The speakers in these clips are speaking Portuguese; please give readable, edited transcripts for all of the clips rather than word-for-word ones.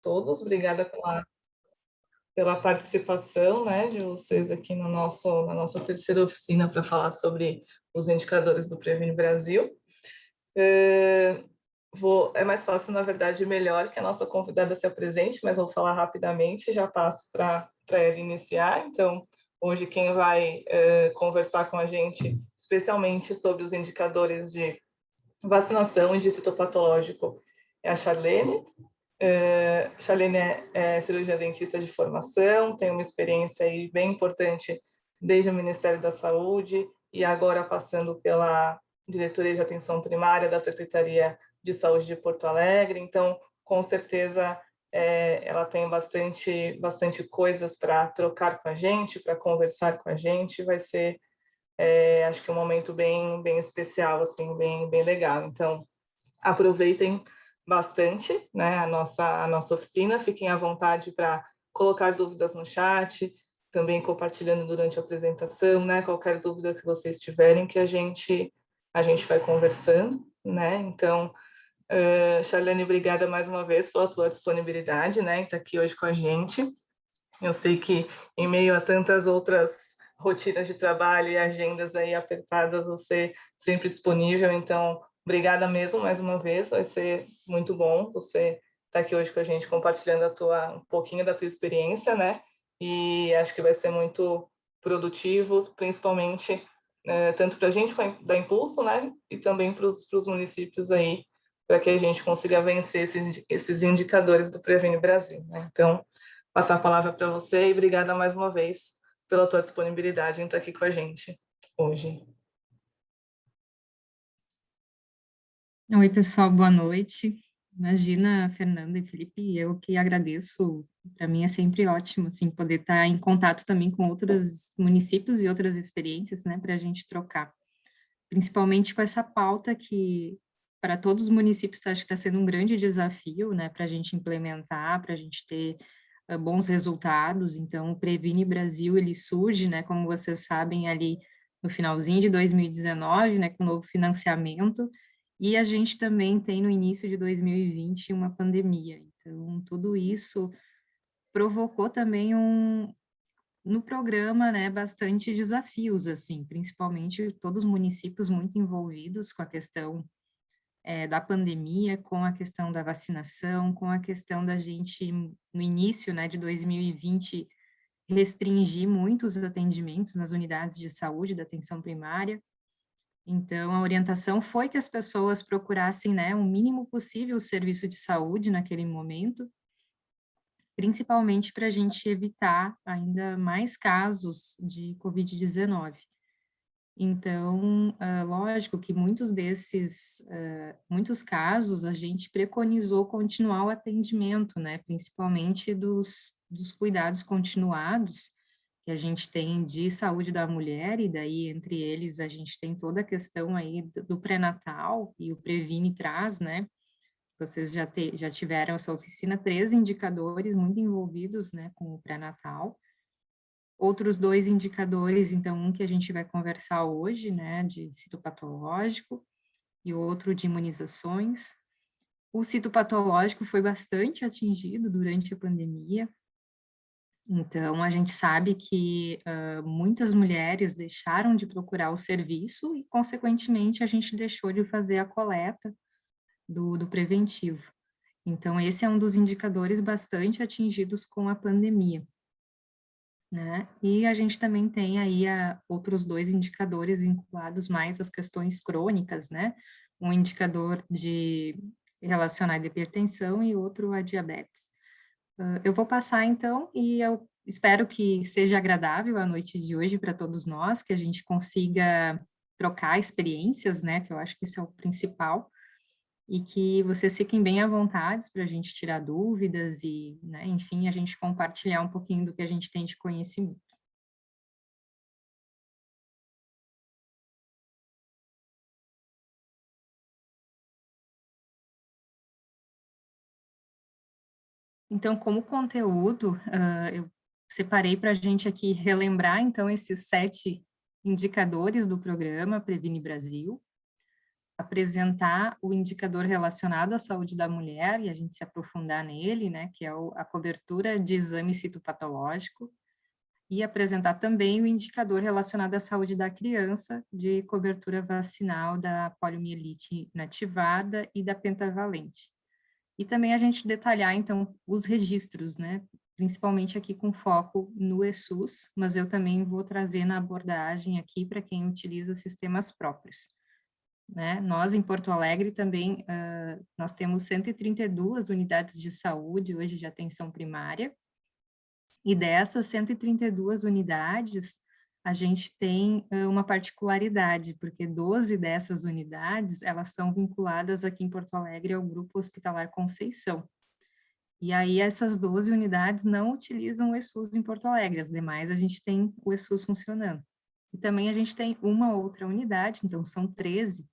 todos. Obrigada pela participação, né, de vocês aqui no na nossa terceira oficina para falar sobre os indicadores do Previne Brasil. É mais fácil, na verdade, melhor que a nossa convidada se apresente, mas vou falar rapidamente, já passo para ela iniciar. Então, hoje quem vai conversar com a gente, especialmente sobre os indicadores de vacinação e de citopatológico, é a Charlene. Charlene é cirurgiã dentista de formação, tem uma experiência aí bem importante desde o Ministério da Saúde e agora passando pela Diretoria de Atenção Primária da Secretaria de Saúde de Porto Alegre. Então, com certeza, ela tem bastante coisas para trocar com a gente, para conversar com a gente. Vai ser, acho que um momento bem especial, assim, bem legal. Então, aproveitem bastante, né, a nossa oficina, fiquem à vontade para colocar dúvidas no chat, também compartilhando durante a apresentação, né, qualquer dúvida que vocês tiverem, que a gente vai conversando, né, então, Charlene, obrigada mais uma vez pela tua disponibilidade, né, em estar aqui hoje com a gente. Eu sei que em meio a tantas outras rotinas de trabalho e agendas aí apertadas, você sempre disponível, então obrigada mesmo mais uma vez, vai ser muito bom você estar aqui hoje com a gente compartilhando um pouquinho da tua experiência, né? E acho que vai ser muito produtivo, principalmente tanto para a gente dar impulso, né? E também para os municípios aí, para que a gente consiga vencer esses indicadores do Previne Brasil, né? Então, passar a palavra para você e obrigada mais uma vez pela tua disponibilidade em estar aqui com a gente hoje. Oi, pessoal, boa noite. Imagina, Fernanda e Felipe, eu que agradeço. Para mim é sempre ótimo, assim, poder estar em contato também com outros municípios e outras experiências, né, para a gente trocar. Principalmente com essa pauta que, para todos os municípios, acho que está sendo um grande desafio, né, para a gente implementar, para a gente ter bons resultados. Então, o Previne Brasil, ele surge, né, como vocês sabem, ali no finalzinho de 2019, né, com o novo financiamento, e a gente também tem no início de 2020 uma pandemia. Então, tudo isso provocou também no programa, né, bastante desafios, assim, principalmente todos os municípios muito envolvidos com a questão da pandemia, com a questão da vacinação, com a questão da gente, no início, né, de 2020, restringir muitos atendimentos nas unidades de saúde da atenção primária. Então, a orientação foi que as pessoas procurassem, né, o mínimo possível o serviço de saúde naquele momento, principalmente para a gente evitar ainda mais casos de Covid-19. Então, lógico que muitos casos a gente preconizou continuar o atendimento, né, principalmente dos cuidados continuados que a gente tem de saúde da mulher, e daí, entre eles, a gente tem toda a questão aí do pré-natal, e o Previne traz, né, vocês já tiveram essa oficina, 3 indicadores muito envolvidos, né, com o pré-natal. Outros 2 indicadores, então, um que a gente vai conversar hoje, né, de citopatológico, e outro de imunizações. O citopatológico foi bastante atingido durante a pandemia, então a gente sabe que muitas mulheres deixaram de procurar o serviço e, consequentemente, a gente deixou de fazer a coleta do preventivo. Então, esse é um dos indicadores bastante atingidos com a pandemia, né? E a gente também tem aí outros 2 indicadores vinculados mais às questões crônicas, né? Um indicador relacionado à hipertensão e outro a diabetes. Eu vou passar então, e eu espero que seja agradável a noite de hoje para todos nós, que a gente consiga trocar experiências, né? Que eu acho que isso é o principal, e que vocês fiquem bem à vontade para a gente tirar dúvidas e, né, enfim, a gente compartilhar um pouquinho do que a gente tem de conhecimento. Então, como conteúdo, eu separei para a gente aqui relembrar, então, esses 7 indicadores do programa Previne Brasil. apresentar o indicador relacionado à saúde da mulher e a gente se aprofundar nele, né, que é a cobertura de exame citopatológico, e apresentar também o indicador relacionado à saúde da criança, de cobertura vacinal da poliomielite inativada e da pentavalente. E também a gente detalhar, então, os registros, né, principalmente aqui com foco no ESUS, mas eu também vou trazer na abordagem aqui para quem utiliza sistemas próprios. Né? Nós, em Porto Alegre, também, nós temos 132 unidades de saúde, hoje de atenção primária, e dessas 132 unidades, a gente tem uma particularidade, porque 12 dessas unidades, elas são vinculadas aqui em Porto Alegre ao Grupo Hospitalar Conceição. E aí, essas 12 unidades não utilizam o ESUS em Porto Alegre, as demais a gente tem o ESUS funcionando. E também a gente tem uma outra unidade, então são 13,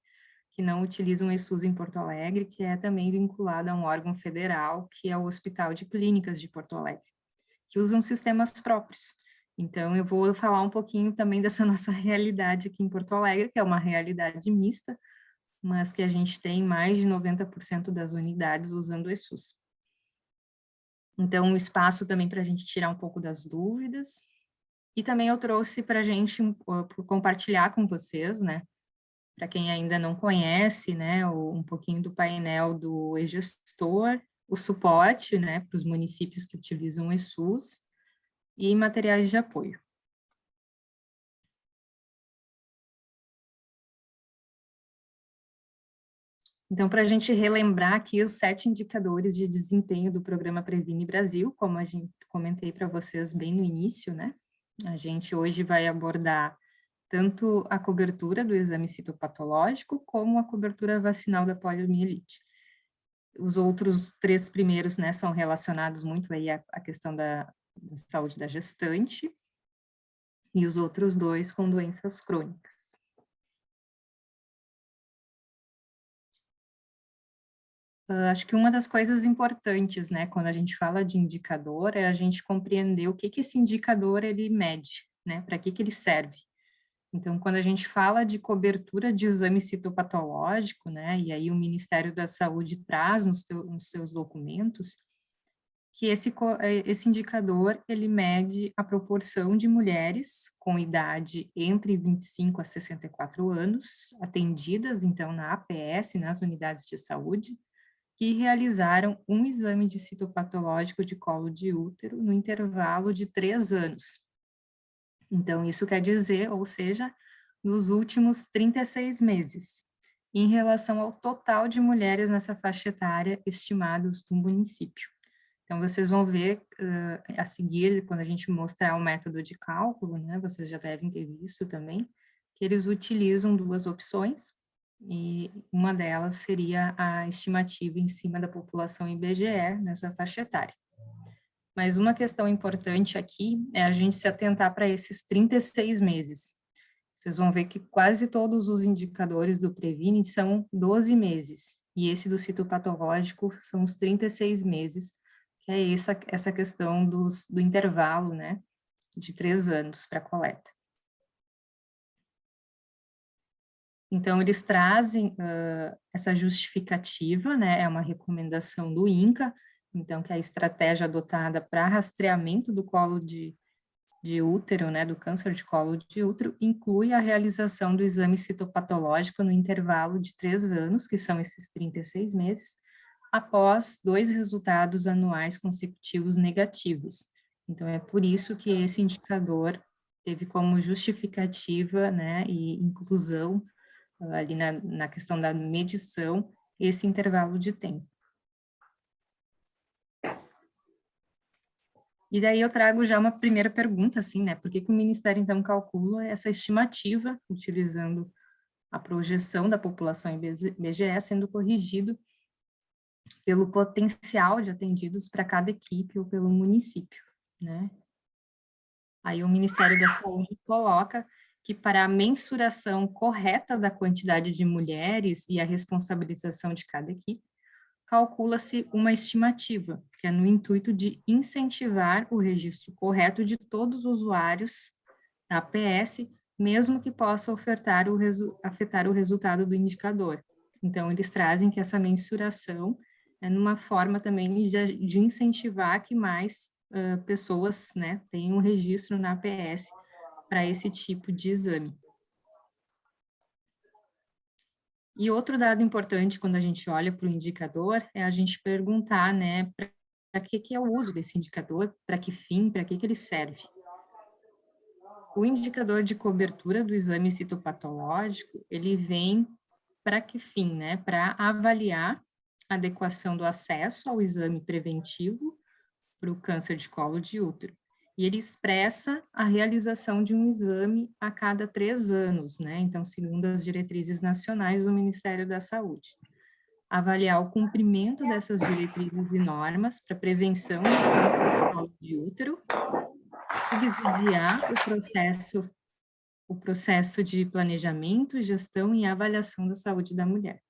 que não utilizam o ESUS em Porto Alegre, que é também vinculado a um órgão federal, que é o Hospital de Clínicas de Porto Alegre, que usam sistemas próprios. Então, eu vou falar um pouquinho também dessa nossa realidade aqui em Porto Alegre, que é uma realidade mista, mas que a gente tem mais de 90% das unidades usando o ESUS. Então, um espaço também para a gente tirar um pouco das dúvidas. E também eu trouxe para a gente compartilhar com vocês, né, para quem ainda não conhece, né, um pouquinho do painel do e-gestor, o suporte, né, para os municípios que utilizam o ESUS e materiais de apoio. Então, para a gente relembrar aqui os 7 indicadores de desempenho do programa Previne Brasil, como a gente comentei para vocês bem no início, né, a gente hoje vai abordar tanto a cobertura do exame citopatológico, como a cobertura vacinal da poliomielite. Os outros 3 primeiros, né, são relacionados muito aí à questão da saúde da gestante, e os outros 2 com doenças crônicas. Acho que uma das coisas importantes, né, quando a gente fala de indicador, é a gente compreender o que esse indicador ele mede, né, para que ele serve. Então, quando a gente fala de cobertura de exame citopatológico, né, e aí o Ministério da Saúde traz nos seus documentos, que esse indicador, ele mede a proporção de mulheres com idade entre 25 a 64 anos, atendidas, então, na APS, nas unidades de saúde, que realizaram um exame de citopatológico de colo de útero no intervalo de 3 anos. Então, isso quer dizer, ou seja, nos últimos 36 meses, em relação ao total de mulheres nessa faixa etária estimados do município. Então, vocês vão ver a seguir, quando a gente mostrar o método de cálculo, né, vocês já devem ter visto também, que eles utilizam 2 opções, e uma delas seria a estimativa em cima da população IBGE nessa faixa etária. Mas uma questão importante aqui é a gente se atentar para esses 36 meses. Vocês vão ver que quase todos os indicadores do Previne são 12 meses, e esse do citopatológico são os 36 meses, que é essa questão do intervalo, né, de 3 anos para a coleta. Então, eles trazem essa justificativa, né, é uma recomendação do INCA, então, que é a estratégia adotada para rastreamento do colo de útero, né, do câncer de colo de útero, inclui a realização do exame citopatológico no intervalo de 3 anos, que são esses 36 meses, após 2 resultados anuais consecutivos negativos. Então, é por isso que esse indicador teve como justificativa, né, e inclusão ali na questão da medição, esse intervalo de tempo. E daí eu trago já uma primeira pergunta, assim, né, por que o Ministério, então, calcula essa estimativa, utilizando a projeção da população em IBGE, sendo corrigido pelo potencial de atendidos para cada equipe ou pelo município, né? Aí o Ministério da Saúde coloca que para a mensuração correta da quantidade de mulheres e a responsabilização de cada equipe, calcula-se uma estimativa, que é no intuito de incentivar o registro correto de todos os usuários da APS, mesmo que possa afetar o resultado do indicador. Então, eles trazem que essa mensuração é numa forma também de incentivar que mais pessoas, né, tenham registro na APS para esse tipo de exame. E outro dado importante quando a gente olha para o indicador é a gente perguntar, né, para que é o uso desse indicador, para que fim, para que ele serve. O indicador de cobertura do exame citopatológico, ele vem para que fim, né? Para avaliar a adequação do acesso ao exame preventivo para o câncer de colo de útero. E ele expressa a realização de um exame a cada 3 anos, né? Então, segundo as diretrizes nacionais do Ministério da Saúde. Avaliar o cumprimento dessas diretrizes e normas para prevenção do câncer de colo de útero, subsidiar o processo de planejamento, gestão e avaliação da saúde da mulher.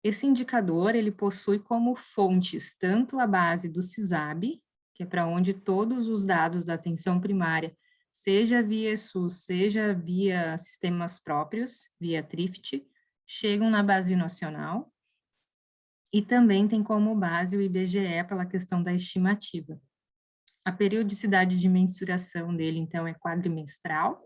Esse indicador, ele possui como fontes tanto a base do CISAB, que é para onde todos os dados da atenção primária, seja via SUS, seja via sistemas próprios, via TRIFT, chegam na base nacional, e também tem como base o IBGE pela questão da estimativa. A periodicidade de mensuração dele, então, é quadrimestral,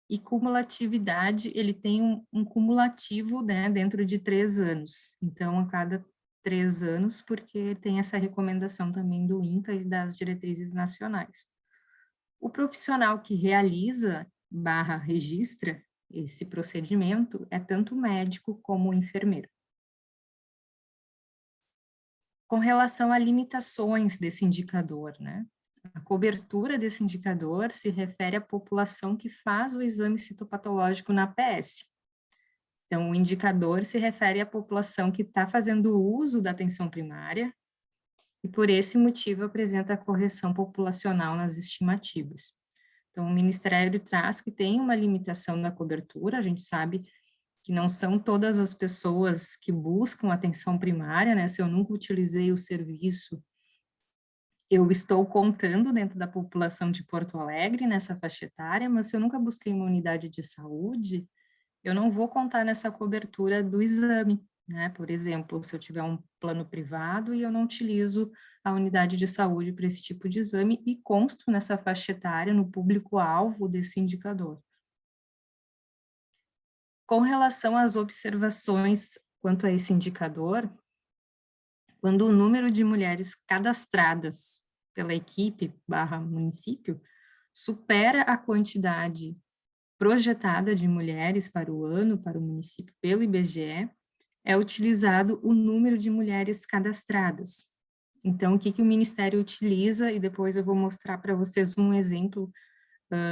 e cumulatividade, ele tem um cumulativo, né, dentro de 3 anos. Então, a cada 3 anos, porque tem essa recomendação também do INCA e das diretrizes nacionais. O profissional que realiza/registra esse procedimento é tanto o médico como o enfermeiro. Com relação a limitações desse indicador, né? A cobertura desse indicador se refere à população que faz o exame citopatológico na APS. Então, o indicador se refere à população que está fazendo uso da atenção primária e, por esse motivo, apresenta a correção populacional nas estimativas. Então, o Ministério traz que tem uma limitação na cobertura, a gente sabe que não são todas as pessoas que buscam atenção primária, né? Se eu nunca utilizei o serviço, eu estou contando dentro da população de Porto Alegre, nessa faixa etária, mas se eu nunca busquei uma unidade de saúde, eu não vou contar nessa cobertura do exame, né? Por exemplo, se eu tiver um plano privado e eu não utilizo a unidade de saúde para esse tipo de exame e consto nessa faixa etária, no público-alvo desse indicador. Com relação às observações quanto a esse indicador, quando o número de mulheres cadastradas pela equipe/município supera a quantidade projetada de mulheres para o ano, para o município, pelo IBGE, é utilizado o número de mulheres cadastradas. Então, o que o Ministério utiliza, e depois eu vou mostrar para vocês um exemplo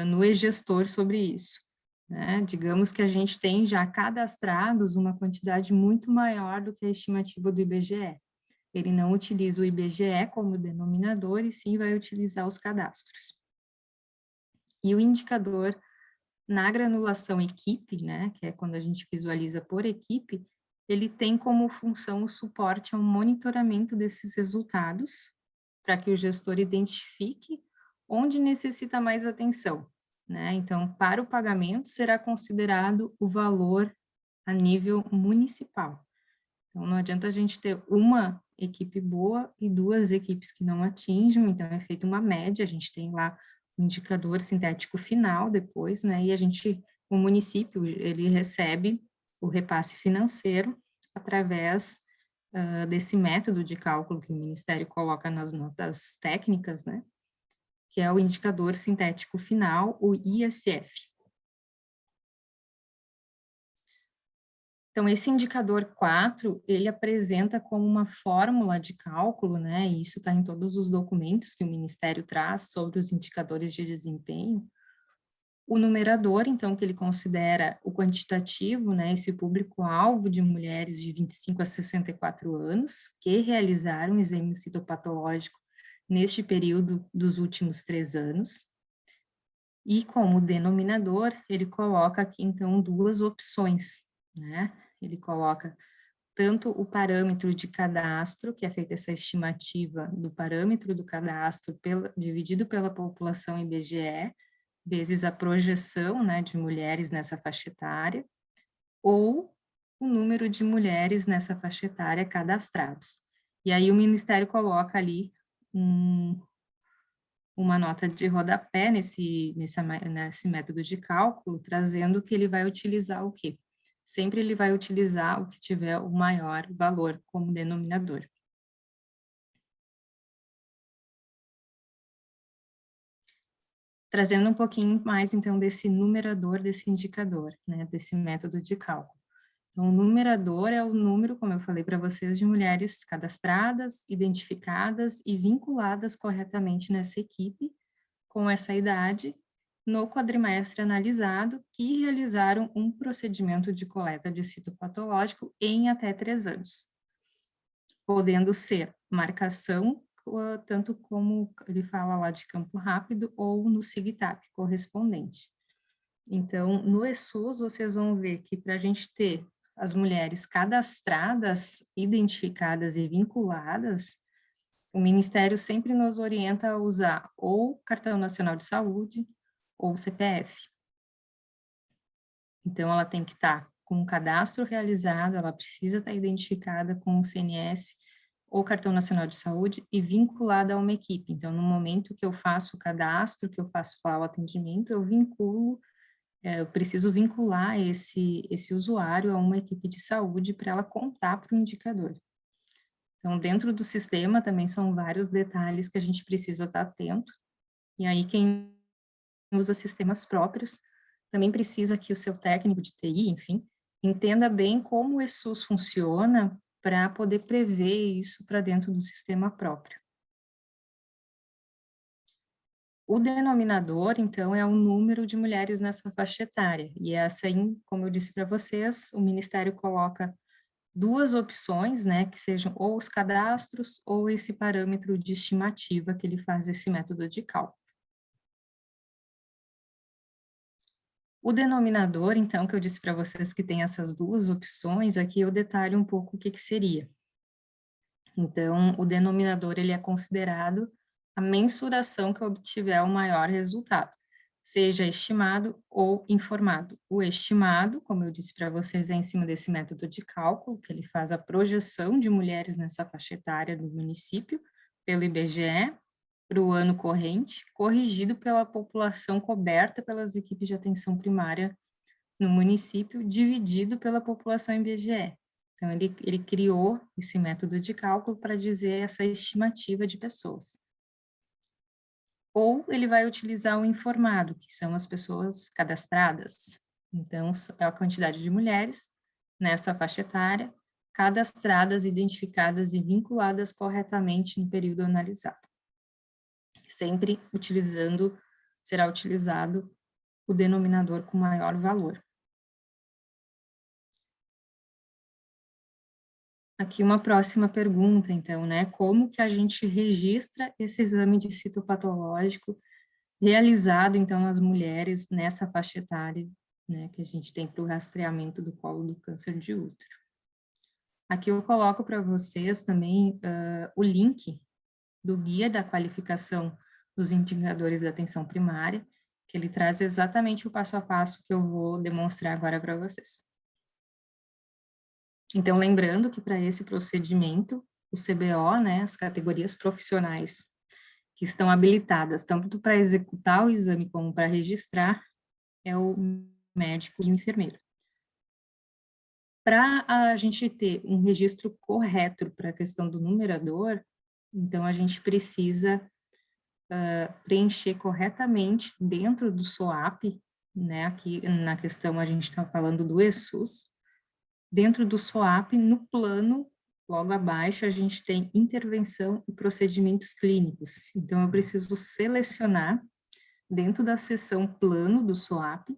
no e-gestor sobre isso. Né? Digamos que a gente tem já cadastrados uma quantidade muito maior do que a estimativa do IBGE. Ele não utiliza o IBGE como denominador, e sim vai utilizar os cadastros. E o indicador na granulação equipe, né, que é quando a gente visualiza por equipe, ele tem como função o suporte ao monitoramento desses resultados, para que o gestor identifique onde necessita mais atenção, né? Então, para o pagamento, será considerado o valor a nível municipal. Então, não adianta a gente ter uma equipe boa e 2 equipes que não atinjam, então é feita uma média, a gente tem lá o indicador sintético final depois, né, e o município, ele recebe o repasse financeiro através desse método de cálculo que o Ministério coloca nas notas técnicas, né, que é o indicador sintético final, o ISF. Então, esse indicador 4, ele apresenta como uma fórmula de cálculo, né, e isso está em todos os documentos que o Ministério traz sobre os indicadores de desempenho, o numerador, então, que ele considera o quantitativo, né, esse público-alvo de mulheres de 25 a 64 anos que realizaram exame citopatológico neste período dos últimos 3 anos, e como denominador, ele coloca aqui, então, 2 opções, né, ele coloca tanto o parâmetro de cadastro, que é feita essa estimativa do parâmetro do cadastro dividido pela população IBGE, vezes a projeção, né, de mulheres nessa faixa etária, ou o número de mulheres nessa faixa etária cadastrados. E aí o Ministério coloca ali uma nota de rodapé nesse método de cálculo, trazendo que ele vai utilizar o quê? Sempre ele vai utilizar o que tiver o maior valor como denominador. Trazendo um pouquinho mais, então, desse numerador, desse indicador, né, desse método de cálculo. Então, o numerador é o número, como eu falei para vocês, de mulheres cadastradas, identificadas e vinculadas corretamente nessa equipe, com essa idade, no quadrimestre analisado, que realizaram um procedimento de coleta de citopatológico em até 3 anos, podendo ser marcação, tanto como ele fala lá de campo rápido, ou no SIGTAP correspondente. Então, no ESUS, vocês vão ver que para a gente ter as mulheres cadastradas, identificadas e vinculadas, o Ministério sempre nos orienta a usar ou Cartão Nacional de Saúde ou CPF. Então, ela tem que estar com o cadastro realizado, ela precisa estar identificada com o CNS ou Cartão Nacional de Saúde e vinculada a uma equipe. Então, no momento que eu faço o cadastro, que eu faço lá o atendimento, eu preciso vincular esse usuário a uma equipe de saúde para ela contar para o indicador. Então, dentro do sistema também são vários detalhes que a gente precisa estar atento. E aí, quem usa sistemas próprios também precisa que o seu técnico de TI, enfim, entenda bem como o ESUS funciona para poder prever isso para dentro do sistema próprio. O denominador, então, é o número de mulheres nessa faixa etária. E essa, como eu disse para vocês, o Ministério coloca 2 opções, né, que sejam ou os cadastros ou esse parâmetro de estimativa que ele faz esse método de cálculo. O denominador, então, que eu disse para vocês que tem essas 2 opções, aqui eu detalho um pouco o que seria. Então, o denominador, ele é considerado a mensuração que obtiver o maior resultado, seja estimado ou informado. O estimado, como eu disse para vocês, é em cima desse método de cálculo, que ele faz a projeção de mulheres nessa faixa etária do município, pelo IBGE, para o ano corrente, corrigido pela população coberta pelas equipes de atenção primária no município, dividido pela população IBGE. Então, ele criou esse método de cálculo para dizer essa estimativa de pessoas. Ou ele vai utilizar o informado, que são as pessoas cadastradas. Então, é a quantidade de mulheres nessa faixa etária, cadastradas, identificadas e vinculadas corretamente no período analisado. Sempre será utilizado o denominador com maior valor. Aqui uma próxima pergunta, então, né? Como que a gente registra esse exame de citopatológico realizado, então, nas mulheres nessa faixa etária, né, que a gente tem para o rastreamento do colo do câncer de útero? Aqui eu coloco para vocês também o link do Guia da Qualificação dos Indicadores da Atenção Primária, que ele traz exatamente o passo a passo que eu vou demonstrar agora para vocês. Então, lembrando que para esse procedimento, o CBO, né, as categorias profissionais que estão habilitadas tanto para executar o exame como para registrar, é o médico e o enfermeiro. Para a gente ter um registro correto para a questão do numerador, então a gente precisa preencher corretamente dentro do SOAP, né, aqui na questão a gente está falando do ESUS, dentro do SOAP, no plano, logo abaixo, a gente tem intervenção e procedimentos clínicos. Então, eu preciso selecionar, dentro da seção plano do SOAP,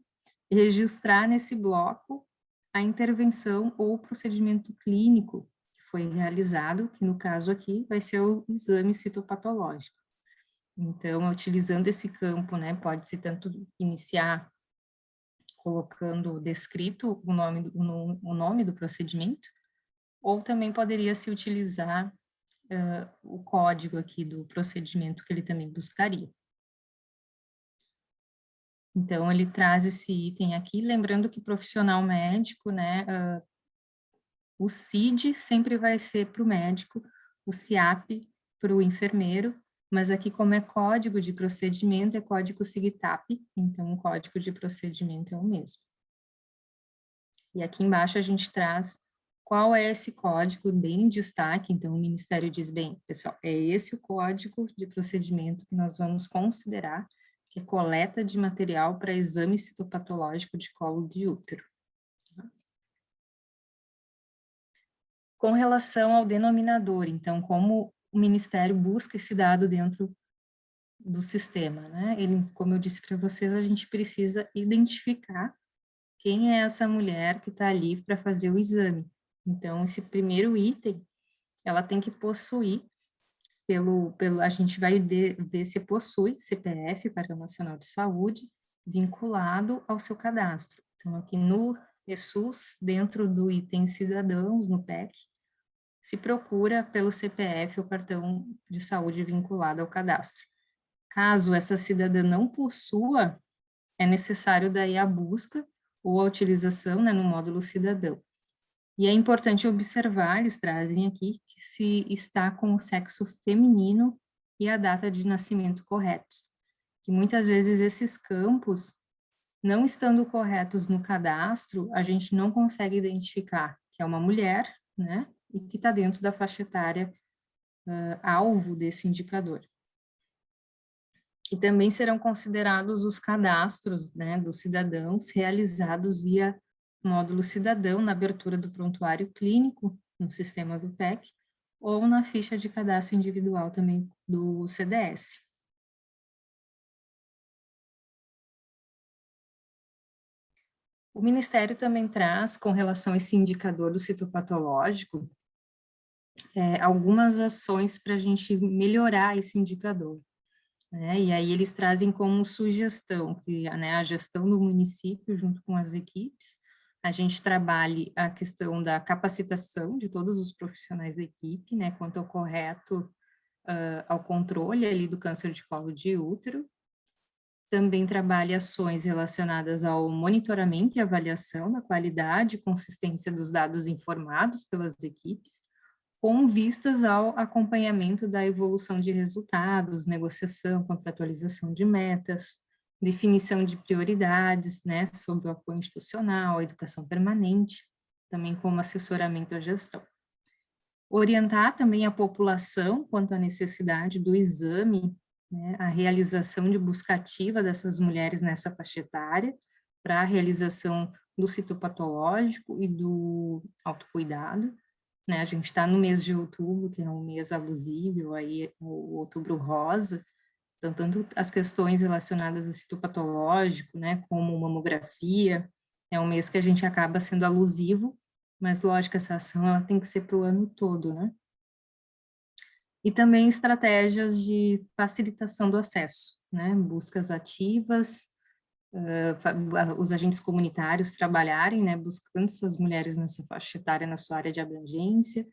e registrar nesse bloco a intervenção ou procedimento clínico que foi realizado, que no caso aqui vai ser o exame citopatológico. Então, utilizando esse campo, né, pode-se tanto iniciar colocando descrito o nome do procedimento, ou também poderia se utilizar o código aqui do procedimento que ele também buscaria. Então, ele traz esse item aqui, lembrando que profissional médico, né, o CID sempre vai ser para o médico, o CIAP para o enfermeiro, mas aqui como é código de procedimento, é código SIGTAP, então o código de procedimento é o mesmo. E aqui embaixo a gente traz qual é esse código, bem em destaque, então o Ministério diz, bem, pessoal, é esse o código de procedimento que nós vamos considerar, que é coleta de material para exame citopatológico de colo de útero. Com relação ao denominador, então, como o Ministério busca esse dado dentro do sistema, né? Ele, como eu disse para vocês, a gente precisa identificar quem é essa mulher que está ali para fazer o exame. Então, esse primeiro item, ela tem que possuir, a gente vai ver se possui CPF, Cartão Nacional de Saúde, vinculado ao seu cadastro. Então, aqui no ESUS, dentro do item cidadãos, no PEC, se procura pelo CPF ou cartão de saúde vinculado ao cadastro. Caso essa cidadã não possua, é necessário daí a busca ou a utilização, né, no módulo cidadão. E é importante observar, eles trazem aqui, que se está com o sexo feminino e a data de nascimento corretos. Que muitas vezes esses campos, não estando corretos no cadastro, a gente não consegue identificar que é uma mulher, né, e que está dentro da faixa etária alvo desse indicador. E também serão considerados os cadastros, né, dos cidadãos realizados via módulo cidadão na abertura do prontuário clínico no sistema do PEC ou na ficha de cadastro individual também do CDS. O Ministério também traz, com relação a esse indicador do citopatológico, algumas ações para a gente melhorar esse indicador. Né? E aí eles trazem como sugestão que, né, a gestão do município, junto com as equipes, a gente trabalhe a questão da capacitação de todos os profissionais da equipe, né, quanto ao correto, ao controle ali do câncer de colo de útero. Também trabalhe ações relacionadas ao monitoramento e avaliação da qualidade e consistência dos dados informados pelas equipes, com vistas ao acompanhamento da evolução de resultados, negociação, contratualização de metas, definição de prioridades, né, sobre o apoio institucional, a educação permanente, também como assessoramento à gestão. Orientar também a população quanto à necessidade do exame, né, a realização de busca ativa dessas mulheres nessa faixa etária, para a realização do citopatológico e do autocuidado, né? A gente está no mês de outubro, que é um mês alusível, aí o outubro rosa, então tanto as questões relacionadas a citopatológico, né, como mamografia, é um mês que a gente acaba sendo alusivo, mas lógico, essa ação ela tem que ser para o ano todo, né? E também estratégias de facilitação do acesso, né, buscas ativas, os agentes comunitários trabalharem, né, buscando essas mulheres nessa faixa etária na sua área de abrangência,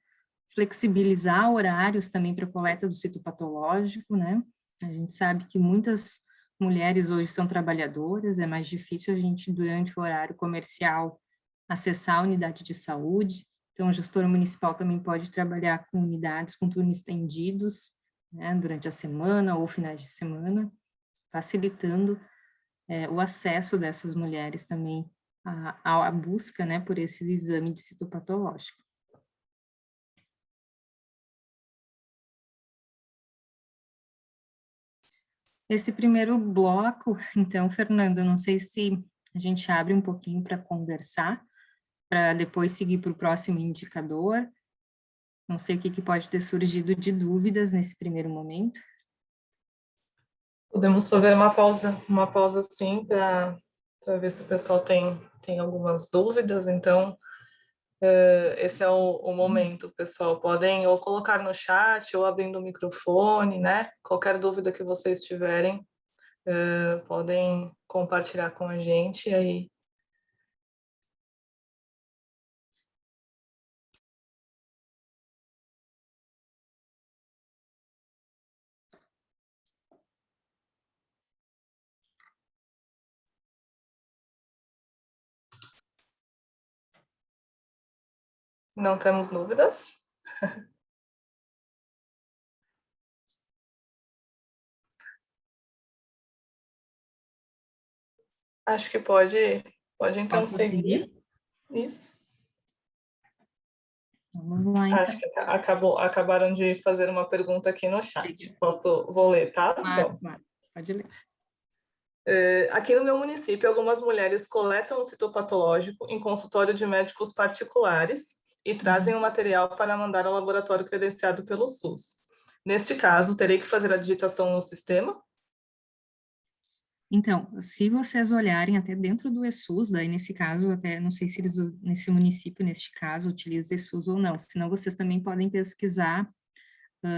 flexibilizar horários também para coleta do citopatológico, né, a gente sabe que muitas mulheres hoje são trabalhadoras, é mais difícil a gente, durante o horário comercial, acessar a unidade de saúde, então a gestora municipal também pode trabalhar com unidades com turnos estendidos, né, durante a semana ou finais de semana, facilitando o acesso dessas mulheres também à busca, né, por esse exame de citopatológico. Esse primeiro bloco, então, Fernando, não sei se a gente abre um pouquinho para conversar, para depois seguir para o próximo indicador. Não sei o que pode ter surgido de dúvidas nesse primeiro momento. Podemos fazer uma pausa sim, para ver se o pessoal tem algumas dúvidas. Então, esse é o momento, pessoal. Podem ou colocar no chat ou abrindo o microfone, né? Qualquer dúvida que vocês tiverem, podem compartilhar com a gente. E aí Não temos dúvidas? Acho que pode então Posso seguir? Isso. Vamos lá, então. Acho que acabaram de fazer uma pergunta aqui no chat. Vou ler, tá? Claro, claro. Pode ler. Aqui no meu município, algumas mulheres coletam o citopatológico em consultório de médicos particulares e trazem o material para mandar ao laboratório credenciado pelo SUS. Neste caso, terei que fazer a digitação no sistema? Então, se vocês olharem até dentro do ESUS, daí nesse caso, até não sei se eles, nesse município, neste caso, utilizam ESUS ou não, senão vocês também podem pesquisar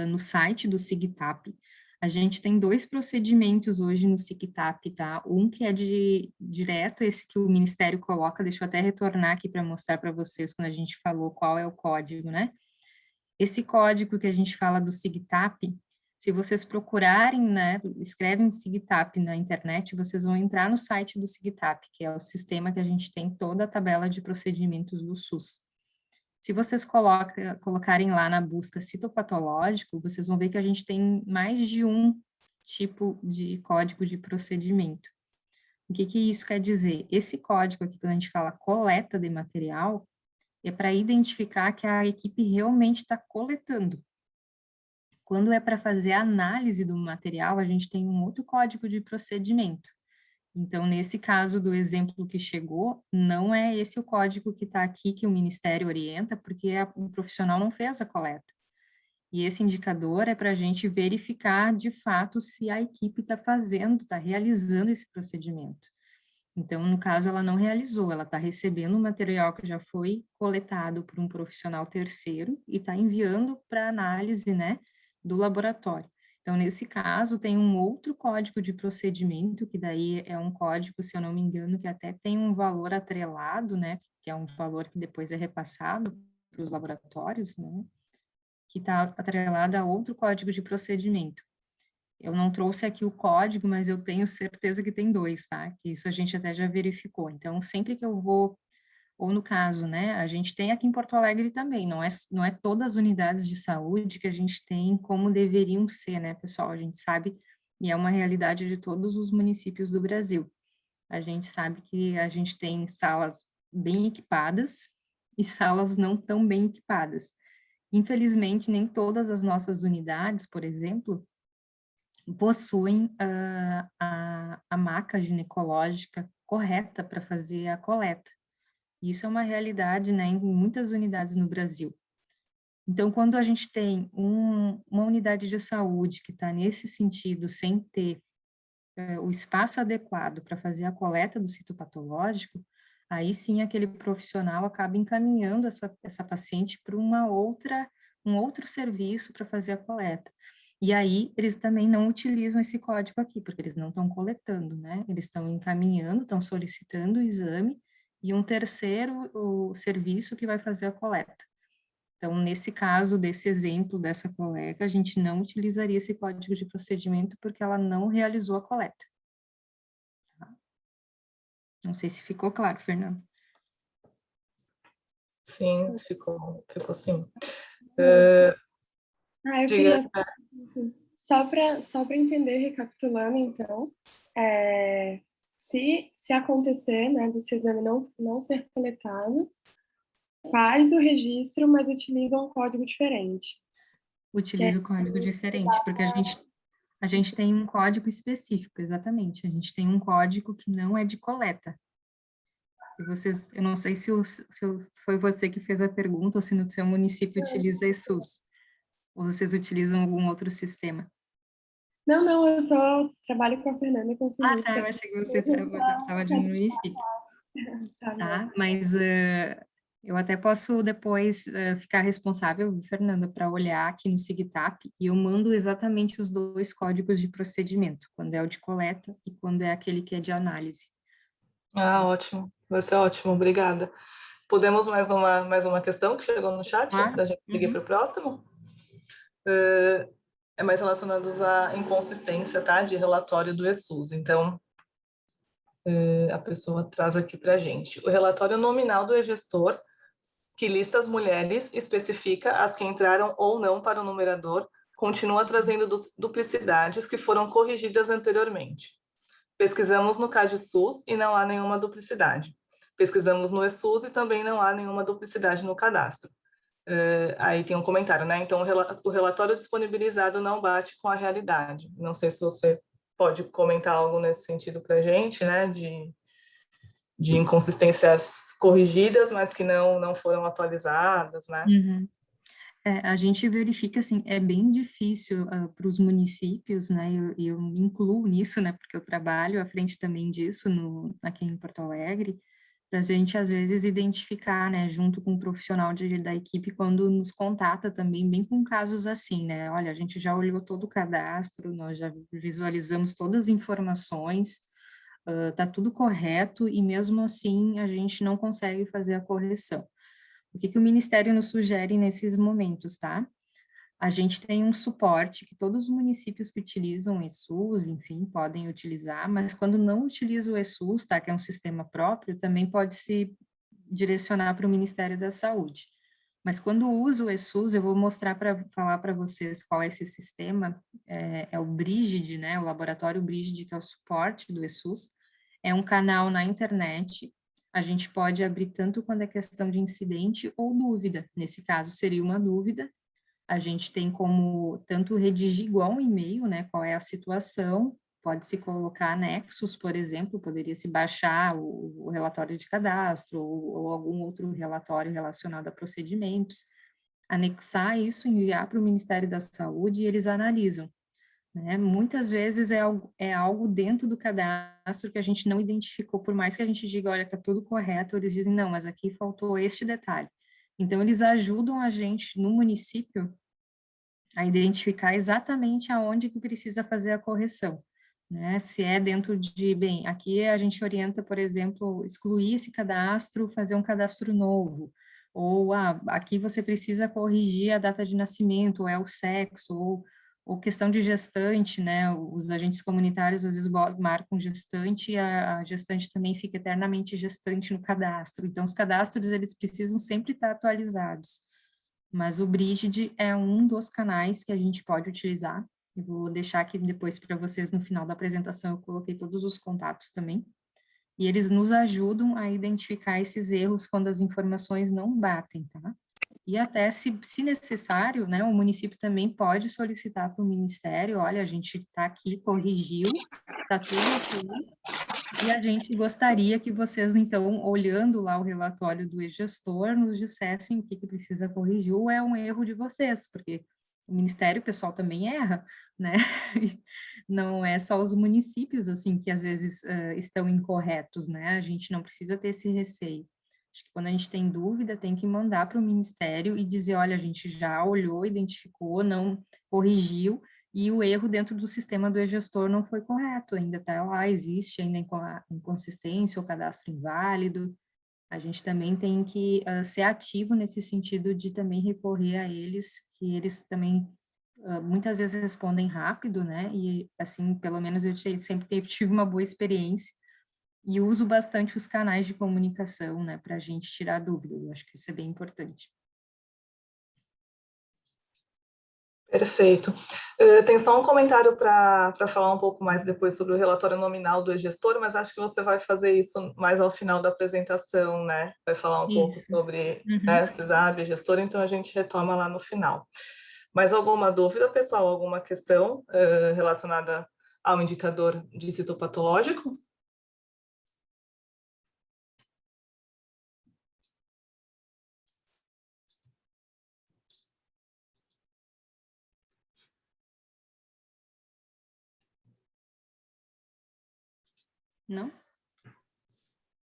no site do SIGTAP. A gente tem 2 procedimentos hoje no SIGTAP, tá? Um que é direto, esse que o Ministério coloca, deixa eu até retornar aqui para mostrar para vocês quando a gente falou qual é o código, né? Esse código que a gente fala do SIGTAP, se vocês procurarem, né, escrevem SIGTAP na internet, vocês vão entrar no site do SIGTAP, que é o sistema que a gente tem toda a tabela de procedimentos do SUS. Se vocês colocarem lá na busca citopatológico, vocês vão ver que a gente tem mais de um tipo de código de procedimento. O que isso quer dizer? Esse código aqui, quando a gente fala coleta de material, é para identificar que a equipe realmente está coletando. Quando é para fazer a análise do material, a gente tem um outro código de procedimento. Então, nesse caso do exemplo que chegou, não é esse o código que está aqui que o Ministério orienta, porque o profissional não fez a coleta. E esse indicador é para a gente verificar, de fato, se a equipe está fazendo, está realizando esse procedimento. Então, no caso, ela não realizou, ela está recebendo um material que já foi coletado por um profissional terceiro e está enviando para análise, né, do laboratório. Então, nesse caso, tem um outro código de procedimento, que daí é um código, se eu não me engano, que até tem um valor atrelado, né, que é um valor que depois é repassado para os laboratórios, né, que está atrelado a outro código de procedimento. Eu não trouxe aqui o código, mas eu tenho certeza que tem 2, tá? Que isso a gente até já verificou. Então, sempre que eu vou, ou no caso, né, a gente tem aqui em Porto Alegre também, não é todas as unidades de saúde que a gente tem como deveriam ser, né, pessoal? A gente sabe, e é uma realidade de todos os municípios do Brasil. A gente sabe que a gente tem salas bem equipadas e salas não tão bem equipadas. Infelizmente, nem todas as nossas unidades, por exemplo, possuem a maca ginecológica correta para fazer a coleta. Isso é uma realidade, né, em muitas unidades no Brasil. Então, quando a gente tem uma unidade de saúde que está nesse sentido, sem ter o espaço adequado para fazer a coleta do citopatológico, aí sim aquele profissional acaba encaminhando essa paciente para um outro serviço para fazer a coleta. E aí eles também não utilizam esse código aqui, porque eles não estão coletando, né? Eles estão encaminhando, estão solicitando o exame e um terceiro o serviço que vai fazer a coleta. Então, nesse caso, desse exemplo dessa colega, a gente não utilizaria esse código de procedimento porque ela não realizou a coleta. Tá? Não sei se ficou claro, Fernando. Sim, ficou sim. Eu queria, só para entender, recapitulando, então, se acontecer, né, desse exame não ser coletado, faz o registro, mas utiliza um código diferente. Utiliza o código diferente, porque a gente tem um código específico, exatamente. A gente tem um código que não é de coleta. Se vocês, eu não sei se foi você que fez a pergunta ou se no seu município utiliza ESUS, ou vocês utilizam algum outro sistema. Não, eu só trabalho com a Fernanda e com o Felipe. Tá, eu achei que você estava de município. Tá, mas eu até posso depois ficar responsável, Fernanda, para olhar aqui no SIGTAP e eu mando exatamente os 2 códigos de procedimento, quando é o de coleta e quando é aquele que é de análise. Ótimo, vai ser ótimo, obrigada. Podemos mais uma questão que chegou no chat, antes da gente seguir para o próximo? É mais relacionado à inconsistência, tá, de relatório do ESUS. Então, a pessoa traz aqui para a gente. O relatório nominal do e-gestor que lista as mulheres, especifica as que entraram ou não para o numerador, continua trazendo duplicidades que foram corrigidas anteriormente. Pesquisamos no CadSUS e não há nenhuma duplicidade. Pesquisamos no ESUS e também não há nenhuma duplicidade no cadastro. Aí tem um comentário, né? Então, o relatório disponibilizado não bate com a realidade. Não sei se você pode comentar algo nesse sentido para a gente, né? De inconsistências corrigidas, mas que não foram atualizadas, né? Uhum. A gente verifica, assim, é bem difícil para os municípios, né, e eu me incluo nisso, né, porque eu trabalho à frente também disso aqui em Porto Alegre, para a gente, às vezes, identificar, né, junto com o profissional da equipe, quando nos contata também, bem com casos assim, né, olha, a gente já olhou todo o cadastro, nós já visualizamos todas as informações, tá tudo correto, e mesmo assim a gente não consegue fazer a correção. O que o Ministério nos sugere nesses momentos, tá? A gente tem um suporte que todos os municípios que utilizam o ESUS, enfim, podem utilizar, mas quando não utiliza o ESUS, tá, que é um sistema próprio, também pode se direcionar para o Ministério da Saúde. Mas quando usa o ESUS, eu vou falar para vocês qual é esse sistema, é o Brígide, né, o laboratório Brígide, que é o suporte do ESUS, é um canal na internet, a gente pode abrir tanto quando é questão de incidente ou dúvida, nesse caso seria uma dúvida, a gente tem como tanto redigir igual um e-mail, né, qual é a situação, pode-se colocar anexos, por exemplo, poderia-se baixar o relatório de cadastro ou algum outro relatório relacionado a procedimentos, anexar isso, enviar para o Ministério da Saúde e eles analisam, né? Muitas vezes é algo dentro do cadastro que a gente não identificou, por mais que a gente diga, olha, está tudo correto, eles dizem, não, mas aqui faltou este detalhe. Então, eles ajudam a gente no município a identificar exatamente aonde que precisa fazer a correção, né? Se é dentro bem, aqui a gente orienta, por exemplo, excluir esse cadastro, fazer um cadastro novo, ou aqui você precisa corrigir a data de nascimento, ou é o sexo, ou questão de gestante, né? Os agentes comunitários às vezes marcam gestante e a gestante também fica eternamente gestante no cadastro. Então, os cadastros, eles precisam sempre estar atualizados. Mas o Brígide é um dos canais que a gente pode utilizar. Eu vou deixar aqui depois para vocês, no final da apresentação, eu coloquei todos os contatos também. E eles nos ajudam a identificar esses erros quando as informações não batem, tá? E até, se necessário, né, o município também pode solicitar para o Ministério, olha, a gente está aqui, corrigiu, está tudo ok, e a gente gostaria que vocês, então, olhando lá o relatório do e-gestor, nos dissessem o que precisa corrigir, ou é um erro de vocês, porque o Ministério, o pessoal também erra, né? Não é só os municípios, assim, que às vezes estão incorretos, né? A gente não precisa ter esse receio. Acho que quando a gente tem dúvida, tem que mandar para o Ministério e dizer, olha, a gente já olhou, identificou, não corrigiu, e o erro dentro do sistema do e-gestor não foi correto, ainda está lá, existe ainda inconsistência, o cadastro inválido. A gente também tem que ser ativo nesse sentido de também recorrer a eles, que eles também muitas vezes respondem rápido, né? E assim, pelo menos eu sempre tive uma boa experiência e uso bastante os canais de comunicação, né, para a gente tirar dúvidas. Eu acho que isso é bem importante. Perfeito. Tem só um comentário para falar um pouco mais depois sobre o relatório nominal do e-gestor, mas acho que você vai fazer isso mais ao final da apresentação, né? Vai falar um pouco sobre CISAB, e-gestor, então a gente retoma lá no final. Mais alguma dúvida, pessoal? Alguma questão relacionada ao indicador de citopatológico? Não?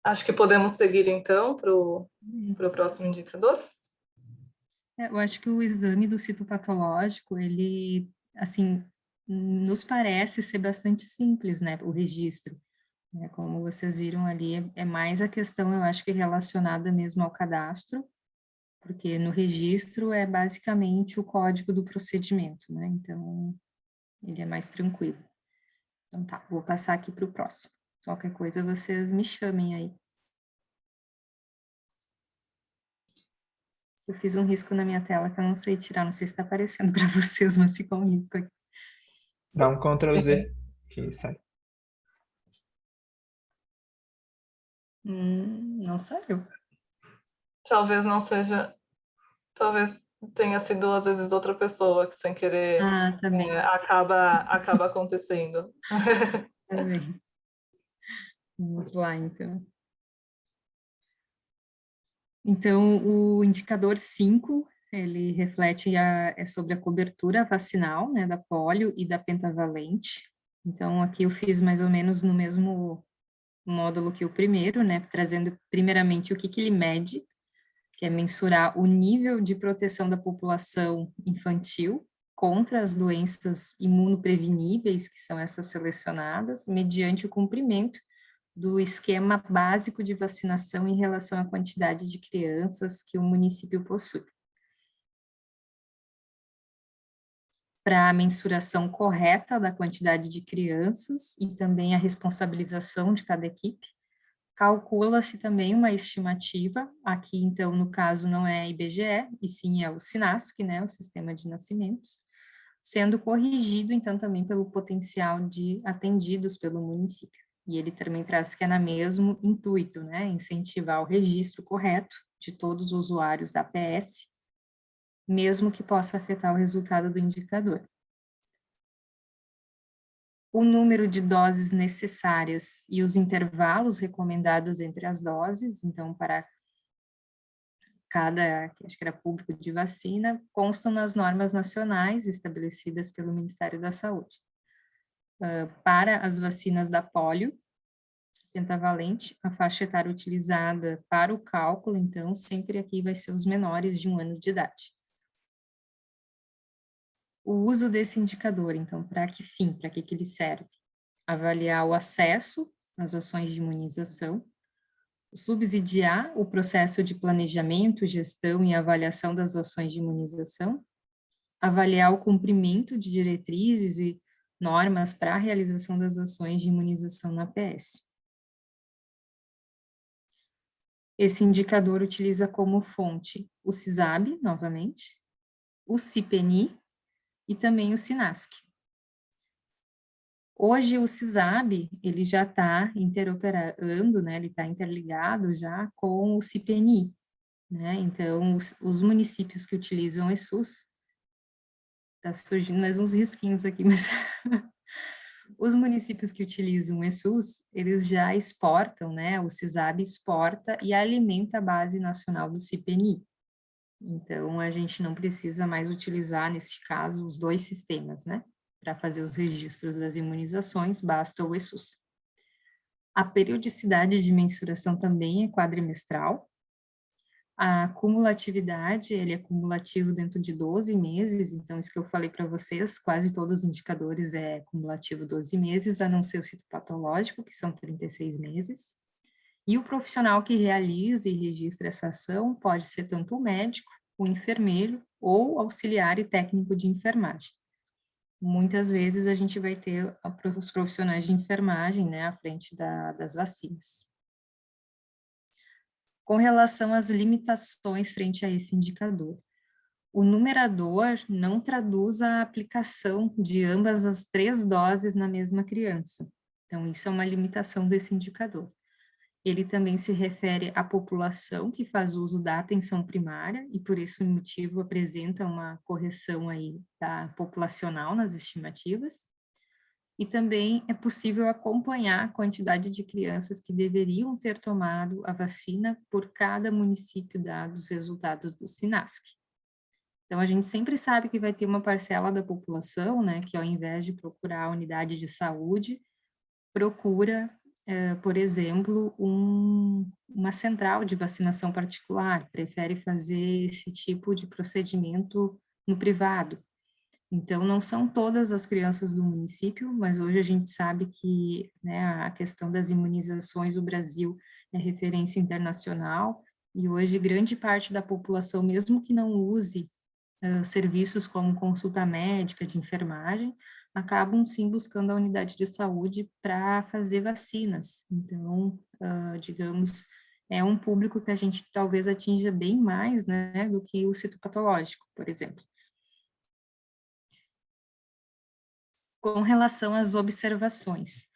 Acho que podemos seguir, então, para o próximo indicador. Eu acho que o exame do citopatológico, ele, assim, nos parece ser bastante simples, né, o registro. Né, como vocês viram ali, é mais a questão, eu acho que relacionada mesmo ao cadastro, porque no registro é basicamente o código do procedimento, né, então ele é mais tranquilo. Então tá, vou passar aqui para o próximo. Qualquer coisa vocês me chamem aí. Eu fiz um risco na minha tela que eu não sei tirar, não sei se está aparecendo para vocês, mas ficou um risco aqui. Dá um Ctrl Z, que sai. Não saiu. Talvez não seja... Talvez tenha sido, às vezes, outra pessoa que, sem querer, Tá bem. acaba acontecendo. Tá bem. Vamos lá, então. Então, o indicador 5, ele reflete é sobre a cobertura vacinal, né, da polio e da pentavalente. Então, aqui eu fiz mais ou menos no mesmo módulo que o primeiro, né, trazendo primeiramente o que ele mede, que é mensurar o nível de proteção da população infantil contra as doenças imunopreveníveis, que são essas selecionadas, mediante o cumprimento do esquema básico de vacinação em relação à quantidade de crianças que o município possui. Para a mensuração correta da quantidade de crianças e também a responsabilização de cada equipe, calcula-se também uma estimativa, aqui então no caso não é IBGE, e sim é o SINASC, né, o Sistema de Nascimentos, sendo corrigido então também pelo potencial de atendidos pelo município. E ele também traz que é no mesmo intuito, né, incentivar o registro correto de todos os usuários da PS, mesmo que possa afetar o resultado do indicador. O número de doses necessárias e os intervalos recomendados entre as doses, então, para cada, acho que era público de vacina, constam nas normas nacionais estabelecidas pelo Ministério da Saúde. Para as vacinas da polio, pentavalente, a faixa etária utilizada para o cálculo, então, sempre aqui vai ser os menores de 1 ano de idade. O uso desse indicador, então, para que fim, para que ele serve? Avaliar o acesso às ações de imunização, subsidiar o processo de planejamento, gestão e avaliação das ações de imunização, avaliar o cumprimento de diretrizes e normas para a realização das ações de imunização na PS. Esse indicador utiliza como fonte o CISAB, novamente, o CIPNI e também o SINASC. Hoje o CISAB, ele já está interoperando, né, ele está interligado já com o CIPNI, né, então os municípios que utilizam o ESUS, está surgindo mais uns risquinhos aqui, mas os municípios que utilizam o ESUS, eles já exportam, né, o CISAB exporta e alimenta a base nacional do CIPNI. Então, a gente não precisa mais utilizar, neste caso, os dois sistemas, né, para fazer os registros das imunizações, basta o ESUS. A periodicidade de mensuração também é quadrimestral. A cumulatividade, ele é cumulativo dentro de 12 meses, então isso que eu falei para vocês, quase todos os indicadores é cumulativo 12 meses, a não ser o citopatológico, que são 36 meses. E o profissional que realiza e registra essa ação pode ser tanto o médico, o enfermeiro ou auxiliar e técnico de enfermagem. Muitas vezes a gente vai ter os profissionais de enfermagem, né, à frente das vacinas. Com relação às limitações frente a esse indicador, o numerador não traduz a aplicação de ambas as 3 doses na mesma criança. Então, isso é uma limitação desse indicador. Ele também se refere à população que faz uso da atenção primária e, por esse motivo, apresenta uma correção aí populacional nas estimativas. E também é possível acompanhar a quantidade de crianças que deveriam ter tomado a vacina por cada município, dados os resultados do SINASC. Então, a gente sempre sabe que vai ter uma parcela da população, né, que ao invés de procurar a unidade de saúde, procura, por exemplo, uma central de vacinação particular, prefere fazer esse tipo de procedimento no privado. Então, não são todas as crianças do município, mas hoje a gente sabe que, né, a questão das imunizações, o Brasil é referência internacional, e hoje grande parte da população, mesmo que não use serviços como consulta médica, de enfermagem, acabam sim buscando a unidade de saúde para fazer vacinas. Então, digamos, é um público que a gente talvez atinja bem mais, né, do que o citopatológico, por exemplo. Com relação às observações,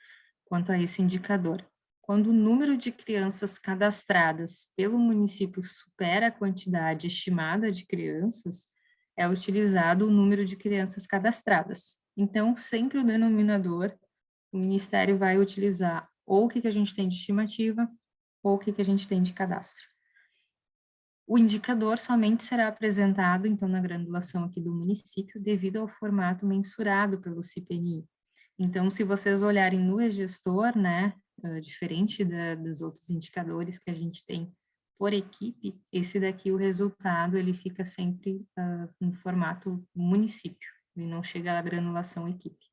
quanto a esse indicador, quando o número de crianças cadastradas pelo município supera a quantidade estimada de crianças, é utilizado o número de crianças cadastradas. Então, sempre o denominador, o Ministério vai utilizar ou o que a gente tem de estimativa, ou o que a gente tem de cadastro. O indicador somente será apresentado, então, na granulação aqui do município, devido ao formato mensurado pelo CPNI. Então, se vocês olharem no e-gestor, né, diferente dos outros indicadores que a gente tem por equipe, esse daqui, o resultado, ele fica sempre no formato município, e não chega à granulação equipe.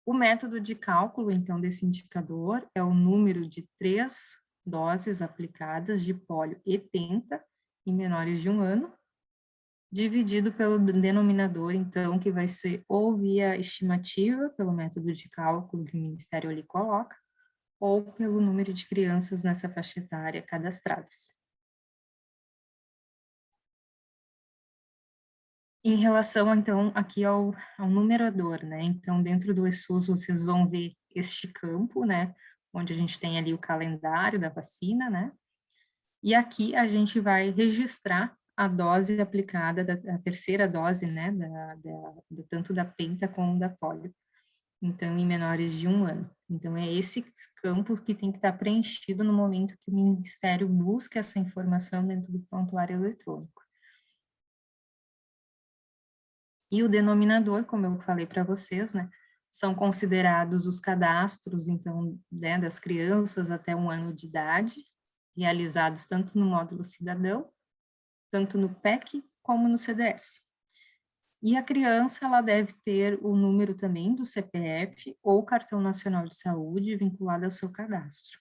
O método de cálculo, então, desse indicador é o número de 3 doses aplicadas de pólio e penta em menores de 1 ano, dividido pelo denominador, então, que vai ser ou via estimativa, pelo método de cálculo que o Ministério ali coloca, ou pelo número de crianças nessa faixa etária cadastradas. Em relação, então, aqui ao numerador, né? Então, dentro do ESUS, vocês vão ver este campo, né? Onde a gente tem ali o calendário da vacina, né? E aqui a gente vai registrar a dose aplicada, a terceira dose, né? Tanto da penta como da polio. Então, em menores de 1 ano. Então, é esse campo que tem que estar preenchido no momento que o Ministério busca essa informação dentro do prontuário eletrônico. E o denominador, como eu falei para vocês, né, são considerados os cadastros, então, né, das crianças até 1 ano de idade, realizados tanto no módulo cidadão, tanto no PEC, como no CDS. E a criança, ela deve ter o número também do CPF ou Cartão Nacional de Saúde vinculado ao seu cadastro.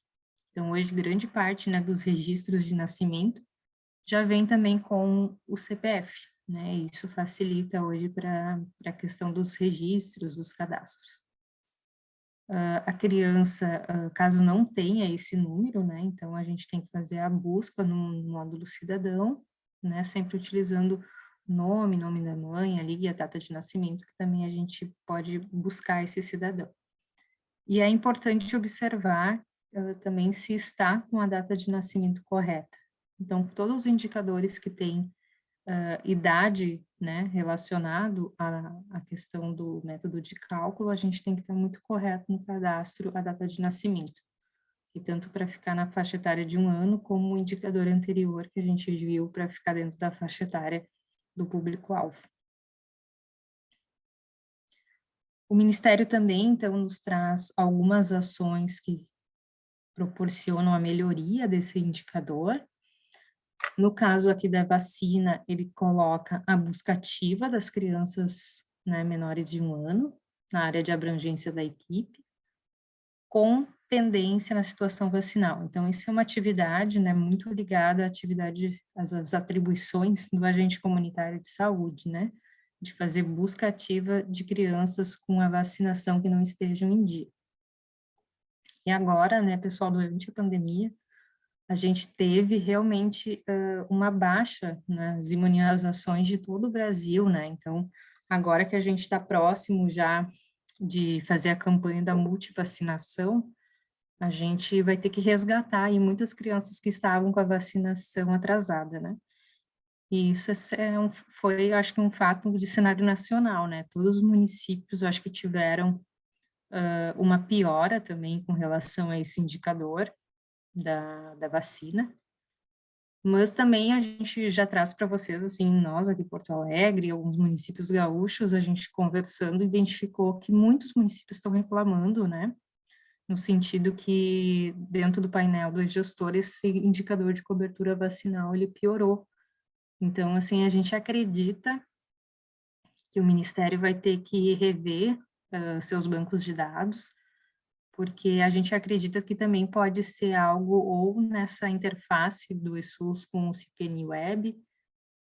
Então, hoje, grande parte, né, dos registros de nascimento já vem também com o CPF, né? Isso facilita hoje para a questão dos registros, dos cadastros. A criança, caso não tenha esse número, né? Então, a gente tem que fazer a busca no módulo cidadão, né? Sempre utilizando nome da mãe ali e a data de nascimento, que também a gente pode buscar esse cidadão. E é importante observar também se está com a data de nascimento correta. Então, todos os indicadores que têm idade, né, relacionado à questão do método de cálculo, a gente tem que estar muito correto no cadastro a data de nascimento. E tanto para ficar na faixa etária de 1 ano, como o indicador anterior que a gente viu para ficar dentro da faixa etária do público-alvo. O Ministério também, então, nos traz algumas ações que proporcionam a melhoria desse indicador. No caso aqui da vacina, ele coloca a busca ativa das crianças, né, menores de 1 ano, na área de abrangência da equipe, com tendência na situação vacinal. Então, isso é uma atividade, né, muito ligada à atividade, às atribuições do agente comunitário de saúde, né, de fazer busca ativa de crianças com a vacinação que não estejam em dia. E agora, né, pessoal, durante a pandemia, a gente teve realmente uma baixa nas imunizações de todo o Brasil, né? Então, agora que a gente está próximo já de fazer a campanha da multivacinação, a gente vai ter que resgatar aí muitas crianças que estavam com a vacinação atrasada, né? E isso foi, eu acho que um fato de cenário nacional, né? Todos os municípios, eu acho que tiveram uma piora também com relação a esse indicador da vacina, mas também a gente já traz para vocês, assim, nós aqui em Porto Alegre, alguns municípios gaúchos, a gente conversando, identificou que muitos municípios estão reclamando, né, no sentido que dentro do painel do gestor, esse indicador de cobertura vacinal, ele piorou. Então, assim, a gente acredita que o Ministério vai ter que rever seus bancos de dados, porque a gente acredita que também pode ser algo ou nessa interface do ESUS com o CPN Web,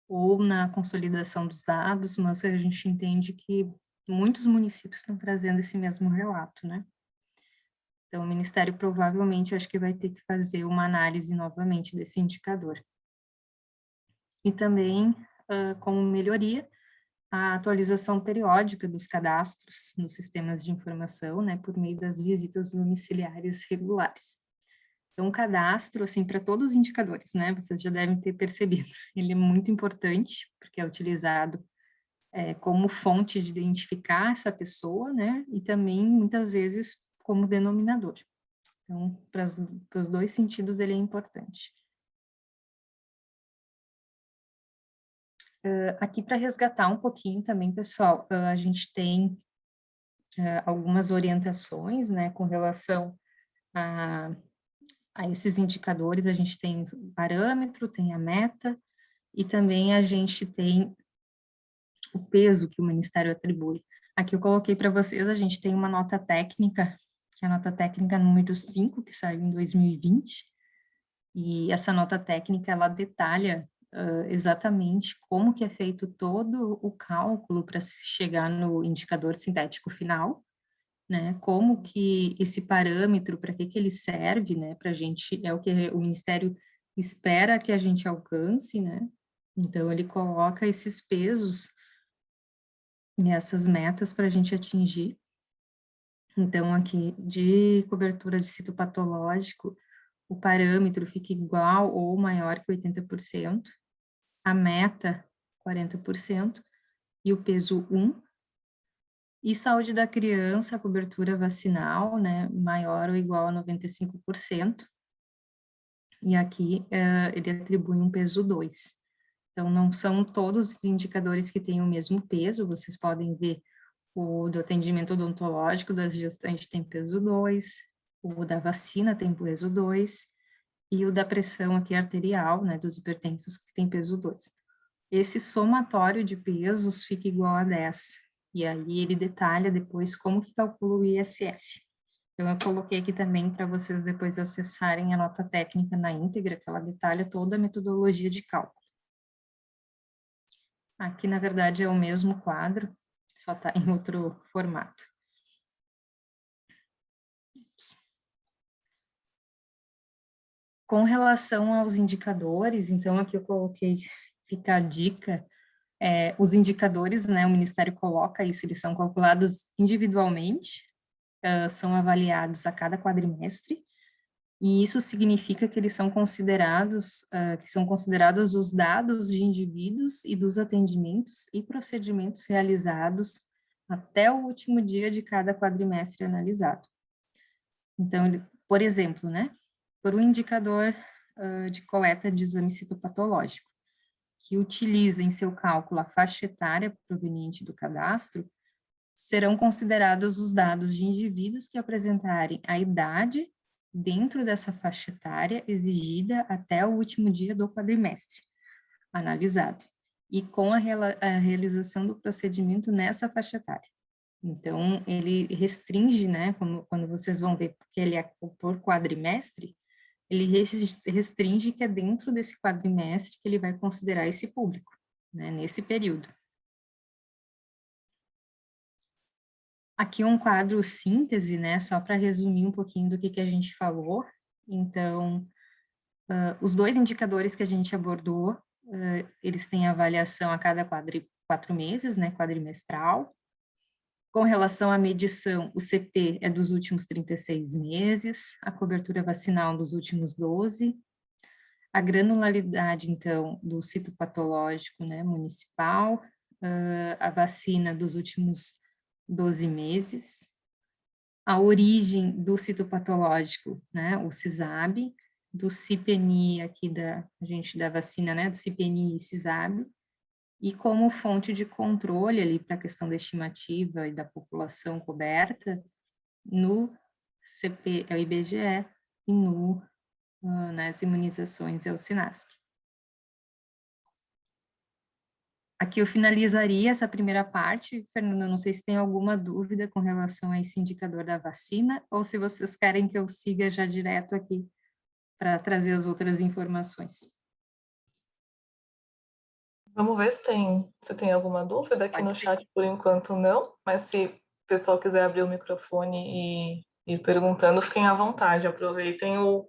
ou na consolidação dos dados, mas a gente entende que muitos municípios estão trazendo esse mesmo relato, né? Então, o Ministério provavelmente, acho que vai ter que fazer uma análise novamente desse indicador. E também, como melhoria, a atualização periódica dos cadastros nos sistemas de informação, né, por meio das visitas domiciliares regulares. Então, o cadastro, assim, para todos os indicadores, né, vocês já devem ter percebido, ele é muito importante, porque é utilizado como fonte de identificar essa pessoa, né, e também, muitas vezes, como denominador. Então, para os dois sentidos, ele é importante. Aqui, para resgatar um pouquinho também, pessoal, a gente tem algumas orientações, né, com relação a esses indicadores. A gente tem o parâmetro, tem a meta, e também a gente tem o peso que o Ministério atribui. Aqui eu coloquei para vocês, a gente tem uma nota técnica, que é a nota técnica número 5, que saiu em 2020, e essa nota técnica, ela detalha exatamente como que é feito todo o cálculo para se chegar no indicador sintético final, né, como que esse parâmetro, para que ele serve, né, para a gente, é o que o Ministério espera que a gente alcance, né, então ele coloca esses pesos e essas metas para a gente atingir. Então, aqui, de cobertura de sítio patológico, o parâmetro fica igual ou maior que 80%, a meta, 40%, e o peso 1, e saúde da criança, a cobertura vacinal, né, maior ou igual a 95%, e aqui ele atribui um peso 2. Então, não são todos os indicadores que têm o mesmo peso, vocês podem ver o do atendimento odontológico da gestante tem peso 2, o da vacina tem peso 2, e o da pressão aqui arterial, né, dos hipertensos, que tem peso 2. Esse somatório de pesos fica igual a 10, e aí ele detalha depois como que calcula o ISF. Então, eu coloquei aqui também para vocês depois acessarem a nota técnica na íntegra, que ela detalha toda a metodologia de cálculo. Aqui, na verdade, é o mesmo quadro, só está em outro formato. Com relação aos indicadores, então aqui eu coloquei, fica a dica, os indicadores, né, o Ministério coloca isso, eles são calculados individualmente, são avaliados a cada quadrimestre, e isso significa que eles são considerados, os dados de indivíduos e dos atendimentos e procedimentos realizados até o último dia de cada quadrimestre analisado. Então, por exemplo, né, por um indicador de coleta de exame citopatológico, que utiliza em seu cálculo a faixa etária proveniente do cadastro, serão considerados os dados de indivíduos que apresentarem a idade dentro dessa faixa etária exigida até o último dia do quadrimestre analisado, e com a realização do procedimento nessa faixa etária. Então, ele restringe, né, quando vocês vão ver, porque ele é por quadrimestre, ele restringe que é dentro desse quadrimestre que ele vai considerar esse público, né, nesse período. Aqui um quadro síntese, né, só para resumir um pouquinho do que a gente falou. Então, os dois indicadores que a gente abordou, eles têm avaliação a cada 4 meses, né, quadrimestral. Com relação à medição, o CP é dos últimos 36 meses, a cobertura vacinal dos últimos 12, a granularidade, então, do citopatológico, né, municipal, a vacina dos últimos 12 meses, a origem do citopatológico, né, o CISAB, do CIPNI aqui da vacina, né, do CIPNI e CISAB, e como fonte de controle ali para a questão da estimativa e da população coberta no CP, é o IBGE, e nas imunizações é o SINASC. Aqui eu finalizaria essa primeira parte. Fernanda, não sei se tem alguma dúvida com relação a esse indicador da vacina, ou se vocês querem que eu siga já direto aqui para trazer as outras informações. Vamos ver se tem alguma dúvida. Aqui no chat, por enquanto, não. Mas se o pessoal quiser abrir o microfone ir perguntando, fiquem à vontade, aproveitem o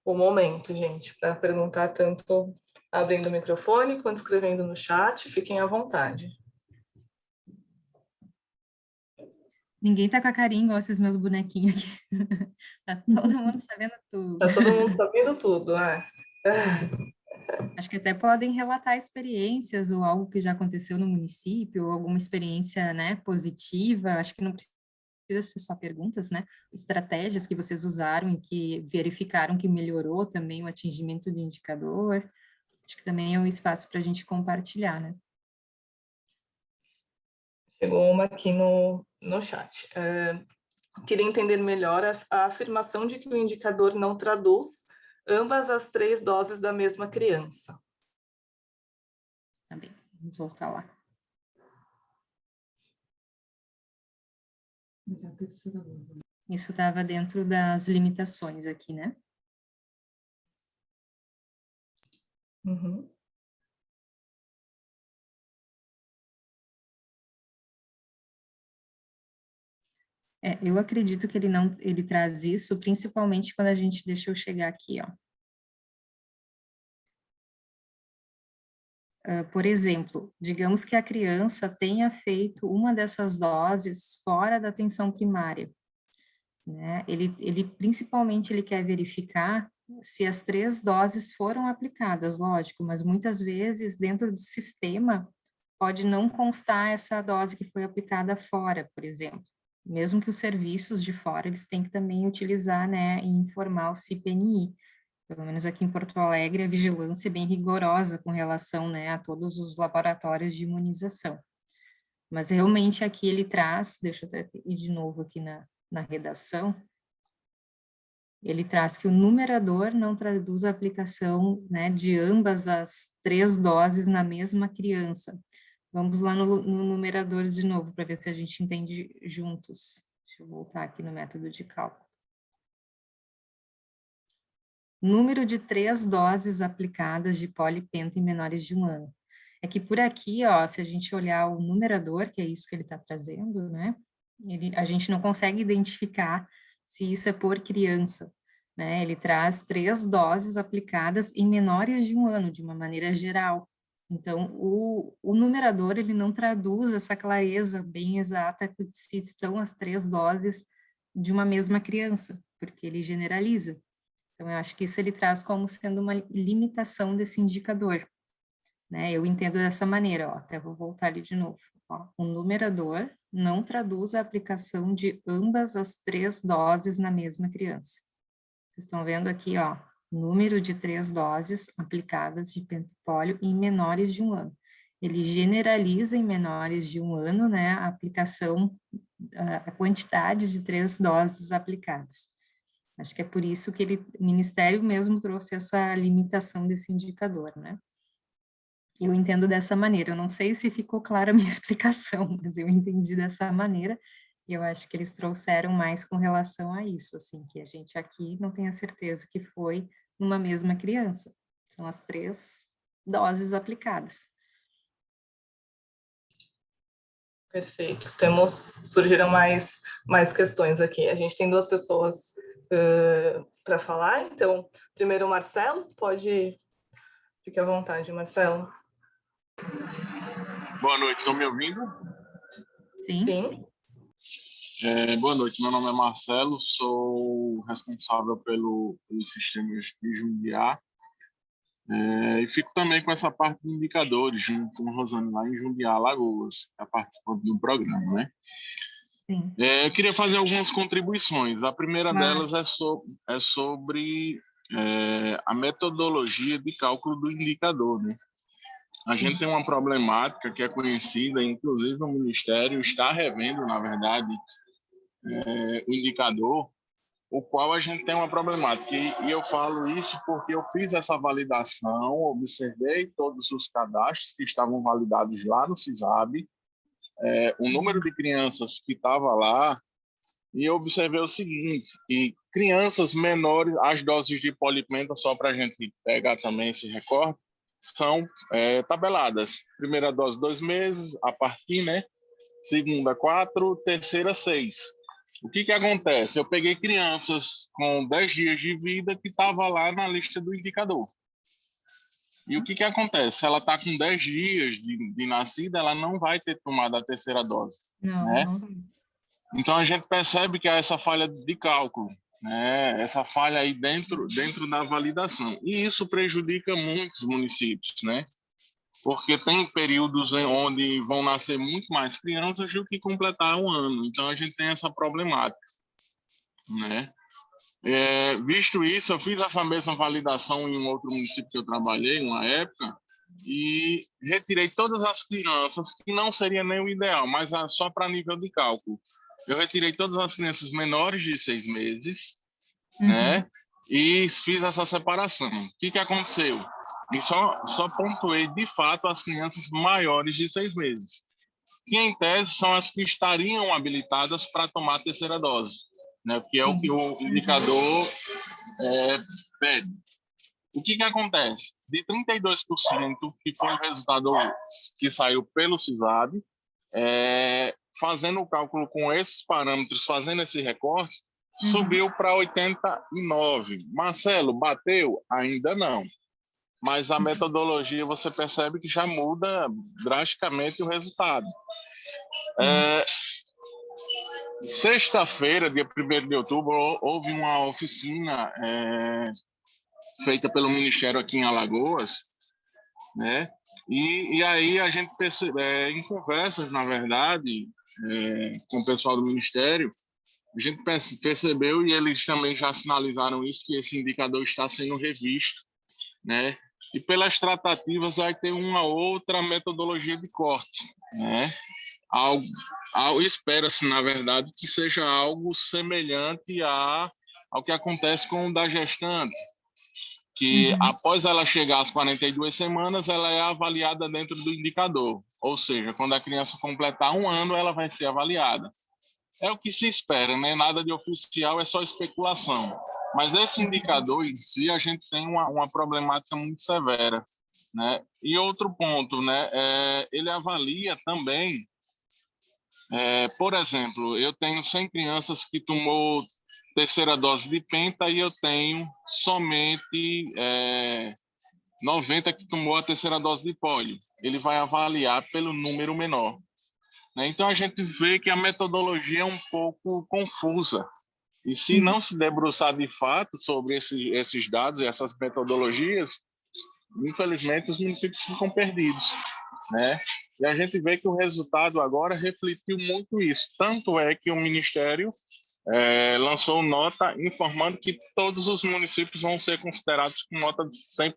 momento, gente, para perguntar tanto abrindo o microfone quanto escrevendo no chat, fiquem à vontade. Ninguém tá com a carinha igual esses meus bonequinhos aqui. Tá todo mundo sabendo tudo. Tá todo mundo sabendo tudo, né? Acho que até podem relatar experiências ou algo que já aconteceu no município, ou alguma experiência, né, positiva. Acho que não precisa ser só perguntas, né? Estratégias que vocês usaram e que verificaram que melhorou também o atingimento do indicador. Acho que também é um espaço para a gente compartilhar, né? Chegou uma aqui no chat. Queria entender melhor a afirmação de que o indicador não traduz ambas as 3 doses da mesma criança. Tá bem, vamos voltar lá. Isso estava dentro das limitações aqui, né? Uhum. Eu acredito que ele traz isso, principalmente quando a gente, deixa eu chegar aqui, ó. Por exemplo, digamos que a criança tenha feito uma dessas doses fora da atenção primária, né? Principalmente, ele quer verificar se as 3 doses foram aplicadas, lógico, mas muitas vezes, dentro do sistema, pode não constar essa dose que foi aplicada fora, por exemplo. Mesmo que os serviços de fora, eles têm que também utilizar, né, e informar o CIPNI. Pelo menos aqui em Porto Alegre, a vigilância é bem rigorosa com relação, né, a todos os laboratórios de imunização. Mas realmente aqui ele traz, deixa eu até ir de novo aqui na redação, ele traz que o numerador não traduz a aplicação, né, de ambas as 3 doses na mesma criança. Vamos lá no numerador de novo, para ver se a gente entende juntos. Deixa eu voltar aqui no método de cálculo. Número de 3 doses aplicadas de polipenta em menores de 1 ano. É que por aqui, ó, se a gente olhar o numerador, que é isso que ele está trazendo, né? A gente não consegue identificar se isso é por criança, né? Ele traz 3 doses aplicadas em menores de 1 ano, de uma maneira geral. Então, o numerador, ele não traduz essa clareza bem exata se são as 3 doses de uma mesma criança, porque ele generaliza. Então, eu acho que isso ele traz como sendo uma limitação desse indicador, né? Eu entendo dessa maneira, ó, até vou voltar ali de novo. Ó, o numerador não traduz a aplicação de ambas as 3 doses na mesma criança. Vocês estão vendo aqui, ó, número de 3 doses aplicadas de pentapólio em menores de 1 ano. Ele generaliza em menores de 1 ano, né, a aplicação, a quantidade de 3 doses aplicadas. Acho que é por isso que o Ministério mesmo trouxe essa limitação desse indicador, né? Eu entendo dessa maneira. Eu não sei se ficou clara a minha explicação, mas eu entendi dessa maneira. E eu acho que eles trouxeram mais com relação a isso, assim, que a gente aqui não tem a certeza que foi numa mesma criança. São as 3 doses aplicadas. Perfeito. Surgiram mais questões aqui. A gente tem 2 pessoas para falar, então, primeiro o Marcelo, fique à vontade, Marcelo. Boa noite, estão me ouvindo? Sim. Sim. Boa noite, meu nome é Marcelo, sou responsável pelos sistemas de Jundiá e fico também com essa parte de indicadores, junto com a Rosane lá em Jundiá, Alagoas, que está participando do programa, né? Sim. Eu queria fazer algumas contribuições. A primeira Claro. delas é sobre a metodologia de cálculo do indicador, né? A Sim. gente tem uma problemática que é conhecida, inclusive o Ministério está revendo, na verdade, o indicador, o qual a gente tem uma problemática. E eu falo isso porque eu fiz essa validação, observei todos os cadastros que estavam validados lá no CISAB, o número de crianças que estava lá, e eu observei o seguinte, que crianças menores, as doses de polipenta, só para a gente pegar também esse recorte, são tabeladas. Primeira dose, 2 meses, a partir, né? Segunda, 4, terceira, 6. O que acontece? Eu peguei crianças com 10 dias de vida que estavam lá na lista do indicador. E o que acontece? Se ela está com 10 dias de nascida, ela não vai ter tomado a terceira dose, Não, né? não vai. Então, a gente percebe que há essa falha de cálculo, né? Essa falha aí dentro da validação. E isso prejudica muitos municípios, né? Porque tem períodos onde vão nascer muito mais crianças do que completar um ano. Então, a gente tem essa problemática, né? Visto isso, eu fiz essa mesma validação em um outro município que eu trabalhei, uma época, e retirei todas as crianças, que não seria nem o ideal, mas só para nível de cálculo. Eu retirei todas as crianças menores de 6 meses, né? E fiz essa separação. O que aconteceu? E só pontuei, de fato, as crianças maiores de 6 meses, que, em tese, são as que estariam habilitadas para tomar a terceira dose, né? Porque é o que o indicador pede. O que acontece? De 32%, que foi o resultado que saiu pelo CISAB, fazendo o cálculo com esses parâmetros, fazendo esse recorte, subiu para 89%. Marcelo, bateu? Ainda não. Mas a metodologia, você percebe que já muda drasticamente o resultado. Sexta-feira, dia 1º de outubro, houve uma oficina feita pelo Ministério aqui em Alagoas, né? E aí a gente em conversas, na verdade, com o pessoal do Ministério, a gente percebeu, e eles também já sinalizaram isso, que esse indicador está sendo revisto, né? E pelas tratativas vai ter uma outra metodologia de corte, né? Espera-se, na verdade, que seja algo semelhante ao que acontece com o da gestante, que após ela chegar às 42 semanas, ela é avaliada dentro do indicador. Ou seja, quando a criança completar um ano, ela vai ser avaliada. É o que se espera, né? Nada de oficial, é só especulação. Mas esse indicador em si, a gente tem uma problemática muito severa, né? E outro ponto, né? Ele avalia também, por exemplo, eu tenho 100 crianças que tomou terceira dose de penta e eu tenho somente 90 que tomou a terceira dose de pólio. Ele vai avaliar pelo número menor, né? Então, a gente vê que a metodologia é um pouco confusa. E se não se debruçar de fato sobre esses dados e essas metodologias, infelizmente, os municípios ficam perdidos, né? E a gente vê que o resultado agora refletiu muito isso. Tanto é que o Ministério lançou nota informando que todos os municípios vão ser considerados com nota de 100%.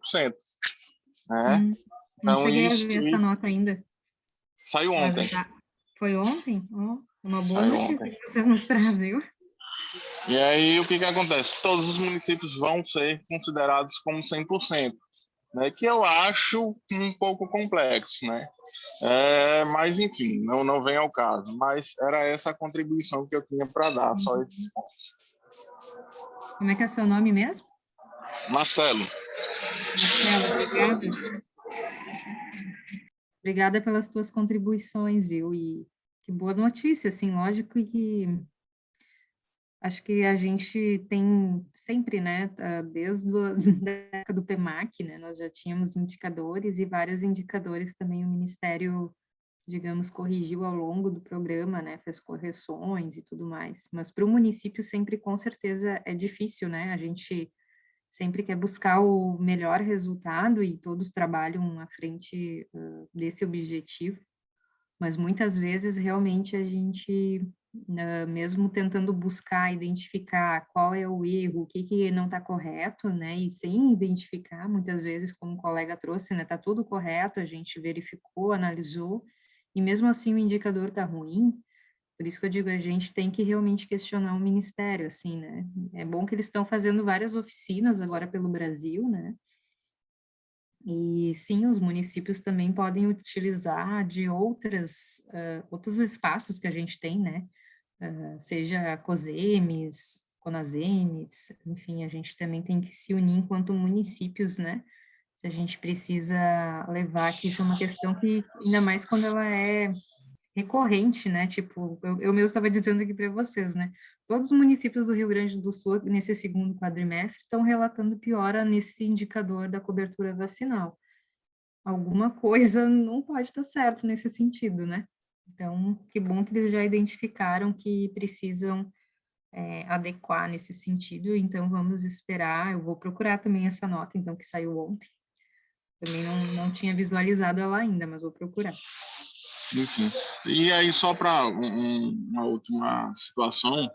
Né? Não Então, cheguei a ver essa nota ainda. Saiu ontem. Foi ontem? Uma boa Saiu notícia ontem. que você nos traz, viu? E aí, o que acontece? Todos os municípios vão ser considerados como 100%, né? Que eu acho um pouco complexo, né? Mas, enfim, não vem ao caso. Mas era essa a contribuição que eu tinha para dar, só esses pontos. Como é que é seu nome mesmo? Marcelo. Marcelo, obrigada. Obrigada pelas tuas contribuições, viu? E que boa notícia, assim, lógico que acho que a gente tem sempre, né, desde da época do PEMAC, né, nós já tínhamos indicadores e vários indicadores também o Ministério, digamos, corrigiu ao longo do programa, né, fez correções e tudo mais. Mas para o município sempre, com certeza, é difícil, né, a gente sempre quer buscar o melhor resultado e todos trabalham à frente desse objetivo, mas muitas vezes realmente a gente, mesmo tentando buscar, identificar qual é o erro, o que não está correto, né, e sem identificar, muitas vezes, como o colega trouxe, né, está tudo correto, a gente verificou, analisou, e mesmo assim o indicador está ruim. Por isso que eu digo, a gente tem que realmente questionar o Ministério, assim, né? É bom que eles estão fazendo várias oficinas agora pelo Brasil, né? E sim, os municípios também podem utilizar de outros espaços que a gente tem, né? Seja COSEMES, CONASEMES, enfim, a gente também tem que se unir enquanto municípios, né? Se a gente precisa levar que isso é uma questão que, ainda mais quando ela é recorrente, né? Tipo, eu mesmo estava dizendo aqui para vocês, né? Todos os municípios do Rio Grande do Sul, nesse segundo quadrimestre, estão relatando piora nesse indicador da cobertura vacinal. Alguma coisa não pode estar certo nesse sentido, né? Então, que bom que eles já identificaram que precisam adequar nesse sentido, então vamos esperar, eu vou procurar também essa nota, então, que saiu ontem. Também não tinha visualizado ela ainda, mas vou procurar. Sim, sim. E aí, só para uma última situação,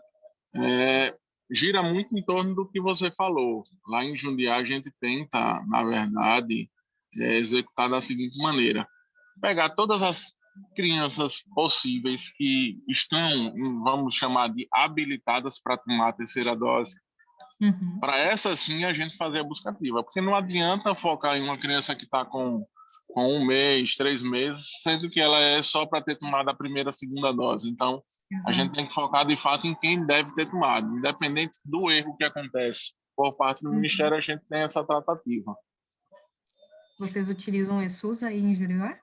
gira muito em torno do que você falou. Lá em Jundiaí, a gente tenta, na verdade, executar da seguinte maneira: pegar todas as crianças possíveis que estão, vamos chamar de habilitadas para tomar a terceira dose. Uhum. Para essa sim a gente fazer a busca ativa, porque não adianta focar em uma criança que está com 1 mês, 3 meses, sendo que ela é só para ter tomado a primeira, segunda dose. Então, a gente Exato. tem que focar de fato em quem deve ter tomado, independente do erro que acontece por parte do Uhum. Ministério, a gente tem essa tratativa. Vocês utilizam o ESUS aí em Juriá?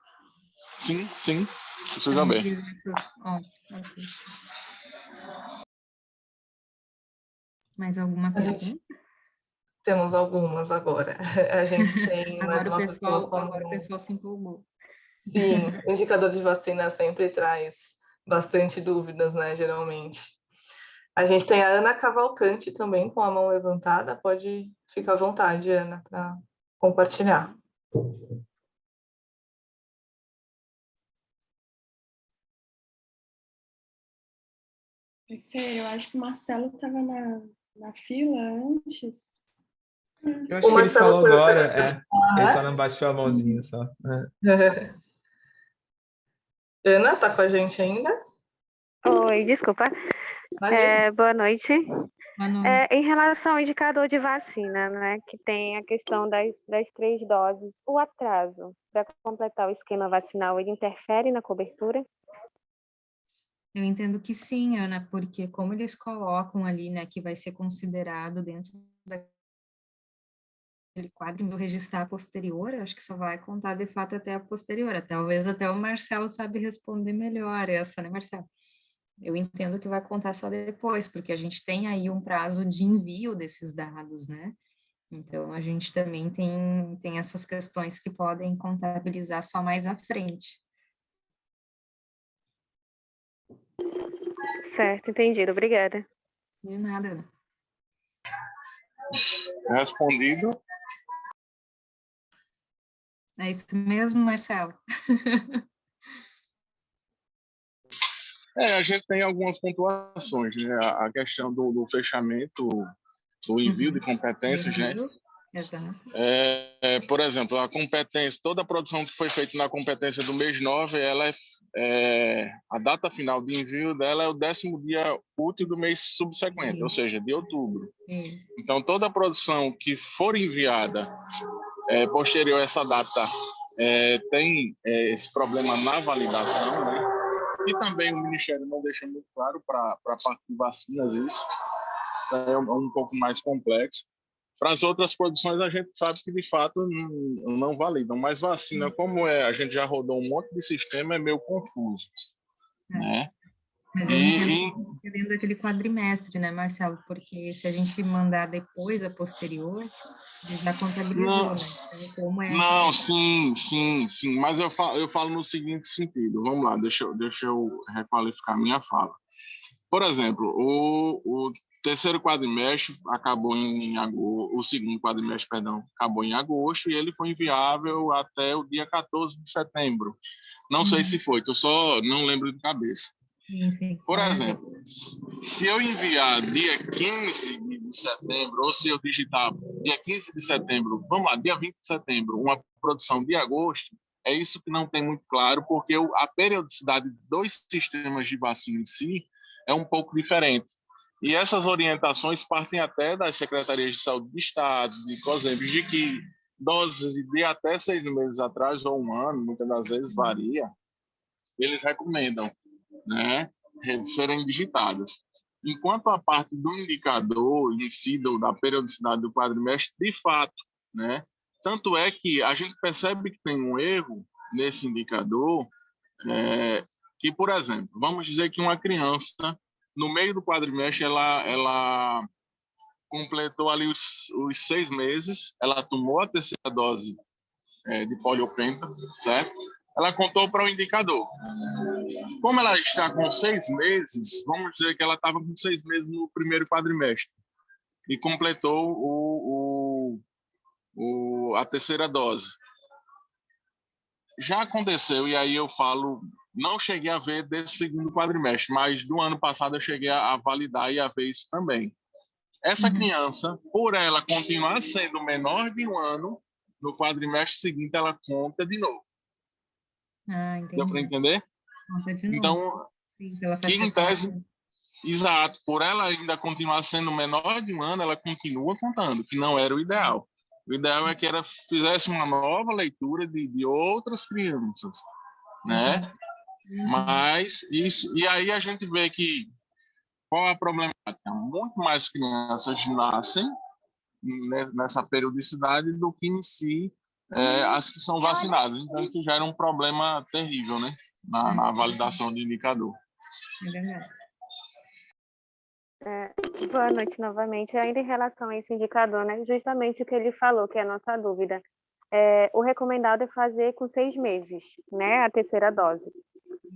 Sim, sim, precisa Também ver. utilizam o ESUS. Ótimo, ok. Mais alguma pergunta? Temos algumas agora. A gente tem mais Agora o uma pessoa pessoal se empolgou. Sim, o indicador de vacina sempre traz bastante dúvidas, né, geralmente. A gente tem a Ana Cavalcante também com a mão levantada. Pode ficar à vontade, Ana, para compartilhar. Fê, eu acho que o Marcelo estava na fila antes. Eu acho O que ele Marcelo falou foi o agora, primeiro. ele só não baixou a mãozinha só. Ana, tá com a gente ainda? Oi, desculpa. Boa noite. Boa noite. Em relação ao indicador de vacina, né, que tem a questão das 3 doses, o atraso para completar o esquema vacinal, ele interfere na cobertura? Eu entendo que sim, Ana, porque como eles colocam ali, né, que vai ser considerado dentro daquele quadro do registrar posterior, eu acho que só vai contar de fato até a posterior. Talvez até o Marcelo sabe responder melhor essa, né, Marcelo? Eu entendo que vai contar só depois, porque a gente tem aí um prazo de envio desses dados, né? Então, a gente também tem essas questões que podem contabilizar só mais à frente. Certo, entendido. Obrigada. De nada, Ana. Respondido. É isso mesmo, Marcelo? A gente tem algumas pontuações, né? A questão do fechamento, do envio de competências, né? Exato. Por exemplo, a competência, toda a produção que foi feita na competência do mês 9, ela a data final de envio dela é o 10º dia útil do mês subsequente, ou seja, de outubro. Isso. Então, toda a produção que for enviada posterior a essa data tem esse problema na validação, né? E também o Ministério não deixa muito claro para a parte de vacinas isso. É um pouco mais complexo. Para as outras produções, a gente sabe que, de fato, não validam. Mas vacina, como a gente já rodou um monte de sistema, é meio confuso. Né? Mas eu entendo dentro daquele quadrimestre, né, Marcelo? Porque se a gente mandar depois, a posterior, ele já contabilizou, né? Então, como Não, sim. Mas eu falo no seguinte sentido. Vamos lá, deixa eu requalificar minha fala. Por exemplo, o terceiro quadrimestre acabou em agosto, o segundo quadrimestre, perdão, acabou em agosto e ele foi enviável até o dia 14 de setembro. Não sei se foi, que eu só não lembro de cabeça. Sim, Por exemplo, se eu enviar dia 15 de setembro, ou se eu digitar dia 15 de setembro, vamos lá, dia 20 de setembro, uma produção de agosto, é isso que não tem muito claro, porque a periodicidade dos sistemas de vacina em si é um pouco diferente. E essas orientações partem até das secretarias de saúde do Estado, de COSEMP, de que doses de até 6 meses atrás, ou um ano, muitas das vezes varia, eles recomendam, né, serem digitadas. Enquanto a parte do indicador em si, da periodicidade do quadrimestre, de fato, né, tanto é que a gente percebe que tem um erro nesse indicador Que, por exemplo, vamos dizer que uma criança, no meio do quadrimestre, ela completou ali os 6 meses, ela tomou a terceira dose de poliopenta, certo? Ela contou para o indicador. Como ela está com 6 meses, vamos dizer que ela estava com 6 meses no primeiro quadrimestre e completou a terceira dose. Já aconteceu, e aí eu falo, não cheguei a ver desse segundo quadrimestre, mas do ano passado eu cheguei a validar e a ver isso também. Essa criança, por ela continuar sendo menor de 1 ano, no quadrimestre seguinte ela conta de novo. Ah, Deu para entendi. entender? Conta de novo. Então, Sim, pela que em faixa tese, etária. exato, por ela ainda continuar sendo menor de 1 ano, ela continua contando, que não era o ideal. O ideal é que ela fizesse uma nova leitura de outras crianças, né? Exato. Mas isso, e aí a gente vê que qual é a problemática? Muito mais crianças nascem nessa periodicidade do que em si as que são vacinadas. Então isso gera um problema terrível, né? Na validação de indicador. É verdade. Boa noite novamente. Ainda em relação a esse indicador, né? Justamente o que ele falou, que é a nossa dúvida. O recomendado é fazer com 6 meses, né? A terceira dose.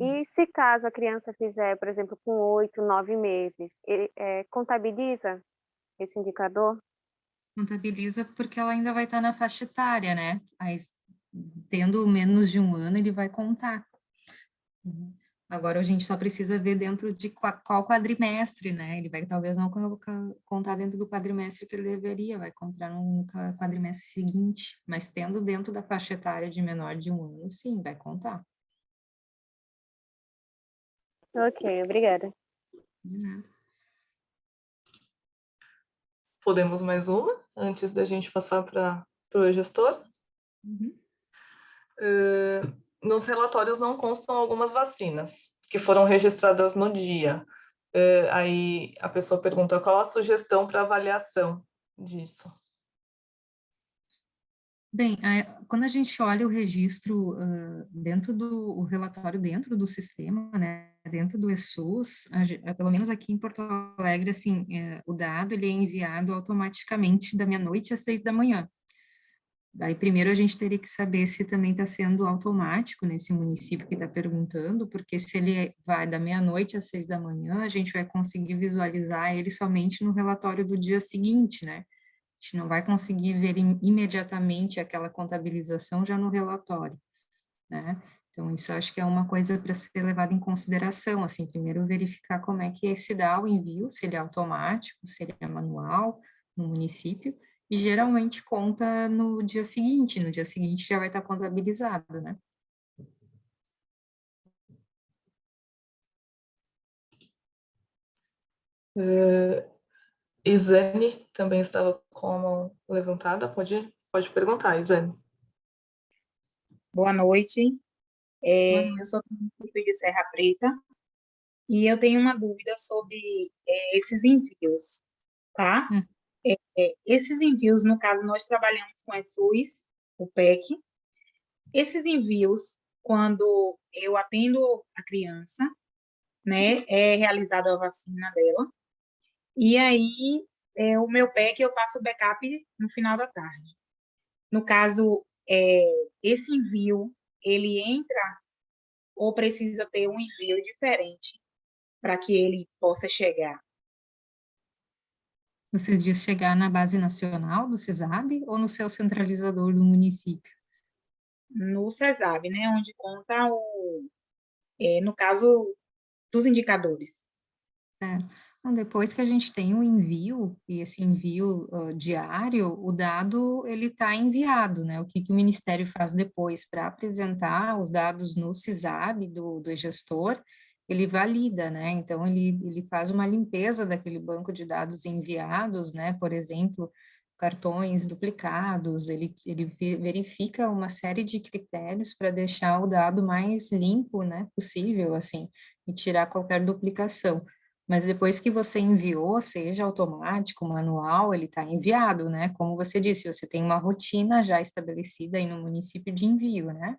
E se caso a criança fizer, por exemplo, com 8, 9 meses, ele contabiliza esse indicador? Contabiliza porque ela ainda vai estar na faixa etária, né? Mas tendo menos de 1 ano, ele vai contar. Agora a gente só precisa ver dentro de qual quadrimestre, né? Ele vai talvez não contar dentro do quadrimestre que ele deveria, vai contar no quadrimestre seguinte, mas tendo dentro da faixa etária de menor de 1 ano, sim, vai contar. Ok, obrigada. De nada. Podemos mais uma, antes da gente passar para o gestor? Nos relatórios não constam algumas vacinas que foram registradas no dia. Aí a pessoa pergunta qual a sugestão para avaliação disso. Bem, quando a gente olha o registro dentro o relatório dentro do sistema, né, dentro do ESUS, pelo menos aqui em Porto Alegre, assim, o dado ele é enviado automaticamente da meia-noite às 6 da manhã. Daí, primeiro, a gente teria que saber se também está sendo automático nesse município que está perguntando, porque se ele vai da meia-noite às 6 da manhã, a gente vai conseguir visualizar ele somente no relatório do dia seguinte, né? A gente não vai conseguir ver imediatamente aquela contabilização já no relatório, né? Então, isso acho que é uma coisa para ser levada em consideração, assim, primeiro verificar como é que se dá o envio, se ele é automático, se ele é manual no município, e geralmente conta no dia seguinte já vai estar contabilizado, né? Isane também estava com a mão levantada, pode perguntar, Isane. Boa noite. Eu sou do município de Serra Preta e eu tenho uma dúvida sobre esses envios, tá? Esses envios, no caso, nós trabalhamos com a SUS, o PEC. Esses envios, quando eu atendo a criança, né, é realizada a vacina dela, e aí o meu PEC eu faço o backup no final da tarde. No caso, esse envio, ele entra ou precisa ter um envio diferente para que ele possa chegar? Você diz chegar na base nacional do CESAB ou no seu centralizador do município? No CESAB, né, onde conta no caso dos indicadores. Certo. Então, depois que a gente tem o envio, e esse envio diário, o dado, ele está enviado, né? O que o Ministério faz depois para apresentar os dados no CISAB do gestor, ele valida, né? Então, ele faz uma limpeza daquele banco de dados enviados, né? Por exemplo, cartões duplicados, ele verifica uma série de critérios para deixar o dado mais limpo, né? Possível, assim, e tirar qualquer duplicação. Mas depois que você enviou, seja automático, manual, ele está enviado, né? Como você disse, você tem uma rotina já estabelecida aí no município de envio, né?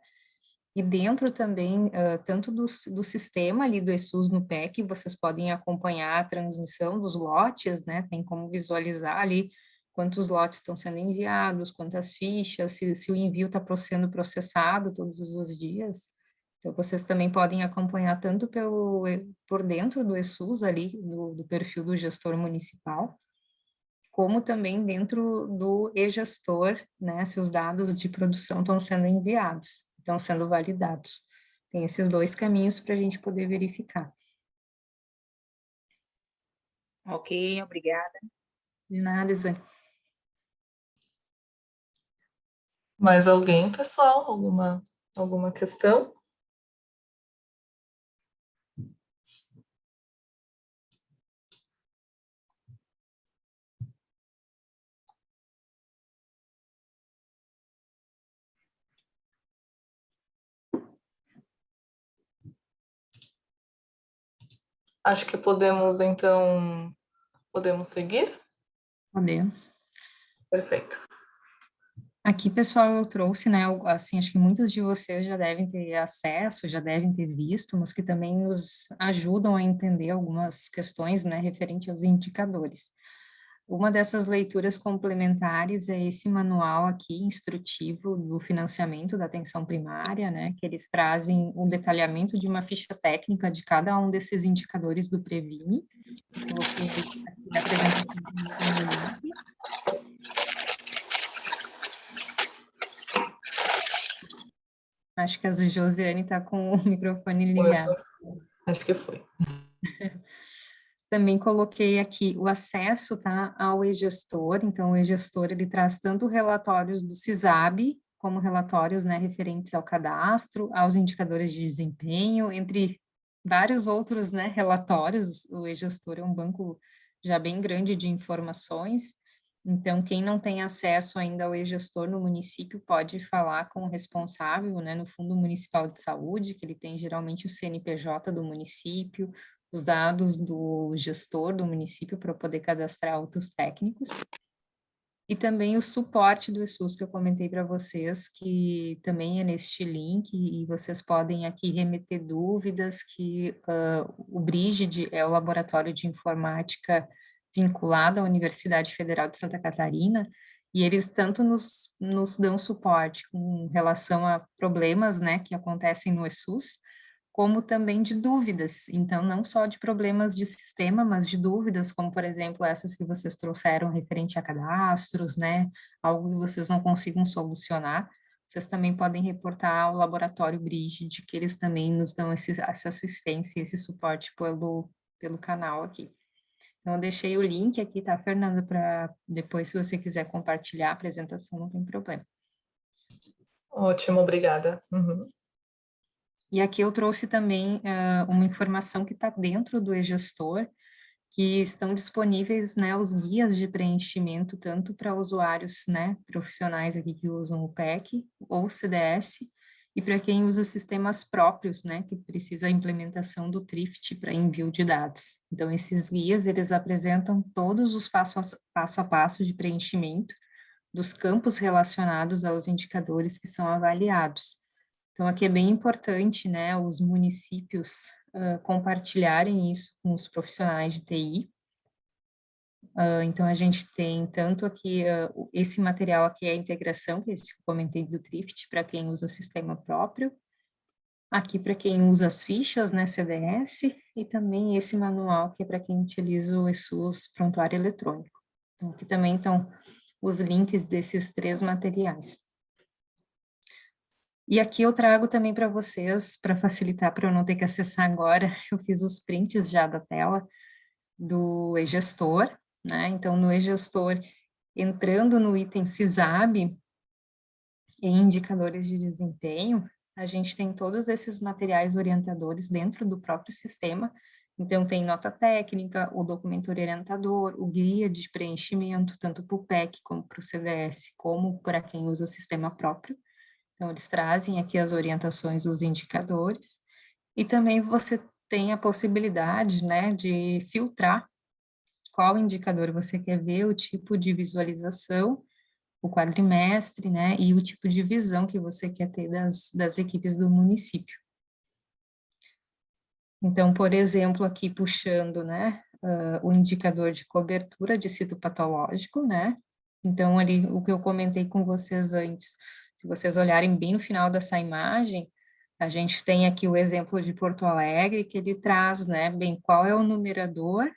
E dentro também, tanto do sistema ali do ESUS no PEC, vocês podem acompanhar a transmissão dos lotes, né? Tem como visualizar ali quantos lotes estão sendo enviados, quantas fichas, se o envio está sendo processado todos os dias. Então, vocês também podem acompanhar tanto por dentro do ESUS ali, do perfil do gestor municipal, como também dentro do e-gestor, né, se os dados de produção estão sendo enviados, estão sendo validados. Tem esses dois caminhos para a gente poder verificar. Ok, obrigada. De nada, Isane. Mais alguém, pessoal? Alguma questão? Acho que podemos, então, seguir? Podemos. Perfeito. Aqui, pessoal, eu trouxe, né, assim, acho que muitos de vocês já devem ter acesso, já devem ter visto, mas que também nos ajudam a entender algumas questões, né, referente aos indicadores. Uma dessas leituras complementares é esse manual aqui, instrutivo do financiamento da atenção primária, né, que eles trazem um detalhamento de uma ficha técnica de cada um desses indicadores do Previne. Coloquei aqui na apresentação no link. Acho que a Josiane está com o microfone ligado. Acho que foi. Também coloquei aqui o acesso, tá, ao e-gestor. Então, o e-gestor, ele traz tanto relatórios do CISAB, como relatórios, né, referentes ao cadastro, aos indicadores de desempenho, entre vários outros, né, relatórios. O e-gestor é um banco já bem grande de informações. Então, quem não tem acesso ainda ao e-gestor no município pode falar com o responsável, né, no Fundo Municipal de Saúde, que ele tem geralmente o CNPJ do município, os dados do gestor do município para poder cadastrar autos técnicos. E também o suporte do ESUS que eu comentei para vocês, que também é neste link, e vocês podem aqui remeter dúvidas, que o Brígide é o laboratório de informática vinculado à Universidade Federal de Santa Catarina, e eles tanto nos dão suporte com relação a problemas, né, que acontecem no ESUS, como também de dúvidas. Então, não só de problemas de sistema, mas de dúvidas, como, por exemplo, essas que vocês trouxeram referente a cadastros, né? Algo que vocês não consigam solucionar. Vocês também podem reportar ao laboratório Brígide, que eles também nos dão essa assistência, esse suporte pelo canal aqui. Então, eu deixei o link aqui, tá, Fernanda, para depois, se você quiser compartilhar a apresentação, não tem problema. Ótimo, obrigada. Uhum. E aqui eu trouxe também uma informação que está dentro do e-gestor, que estão disponíveis, né, os guias de preenchimento, tanto para usuários, né, profissionais aqui que usam o PEC ou CDS, e para quem usa sistemas próprios, né, que precisa a implementação do Trift para envio de dados. Então, esses guias, eles apresentam todos os passo a passo de preenchimento dos campos relacionados aos indicadores que são avaliados. Então, aqui é bem importante, né, os municípios compartilharem isso com os profissionais de TI. Então, a gente tem tanto aqui, esse material aqui é a integração, que é esse que eu comentei do Trift, para quem usa sistema próprio. Aqui para quem usa as fichas, né, CDS, e também esse manual, que é para quem utiliza o ESUS Prontuário Eletrônico. Então, aqui também estão os links desses 3 materiais. E aqui eu trago também para vocês, para facilitar, para eu não ter que acessar agora, eu fiz os prints já da tela do e-gestor, né? Então, no e-gestor, entrando no item CISAB, em indicadores de desempenho, a gente tem todos esses materiais orientadores dentro do próprio sistema. Então, tem nota técnica, o documento orientador, o guia de preenchimento, tanto para o PEC como para o CDS, como para quem usa o sistema próprio. Então, eles trazem aqui as orientações dos indicadores, e também você tem a possibilidade, né, de filtrar qual indicador você quer ver, o tipo de visualização, o quadrimestre, né, e o tipo de visão que você quer ter das equipes do município. Então, por exemplo, aqui puxando, né, o indicador de cobertura de citopatológico, né, então ali o que eu comentei com vocês antes, se vocês olharem bem no final dessa imagem, a gente tem aqui o exemplo de Porto Alegre, que ele traz, né, bem qual é o numerador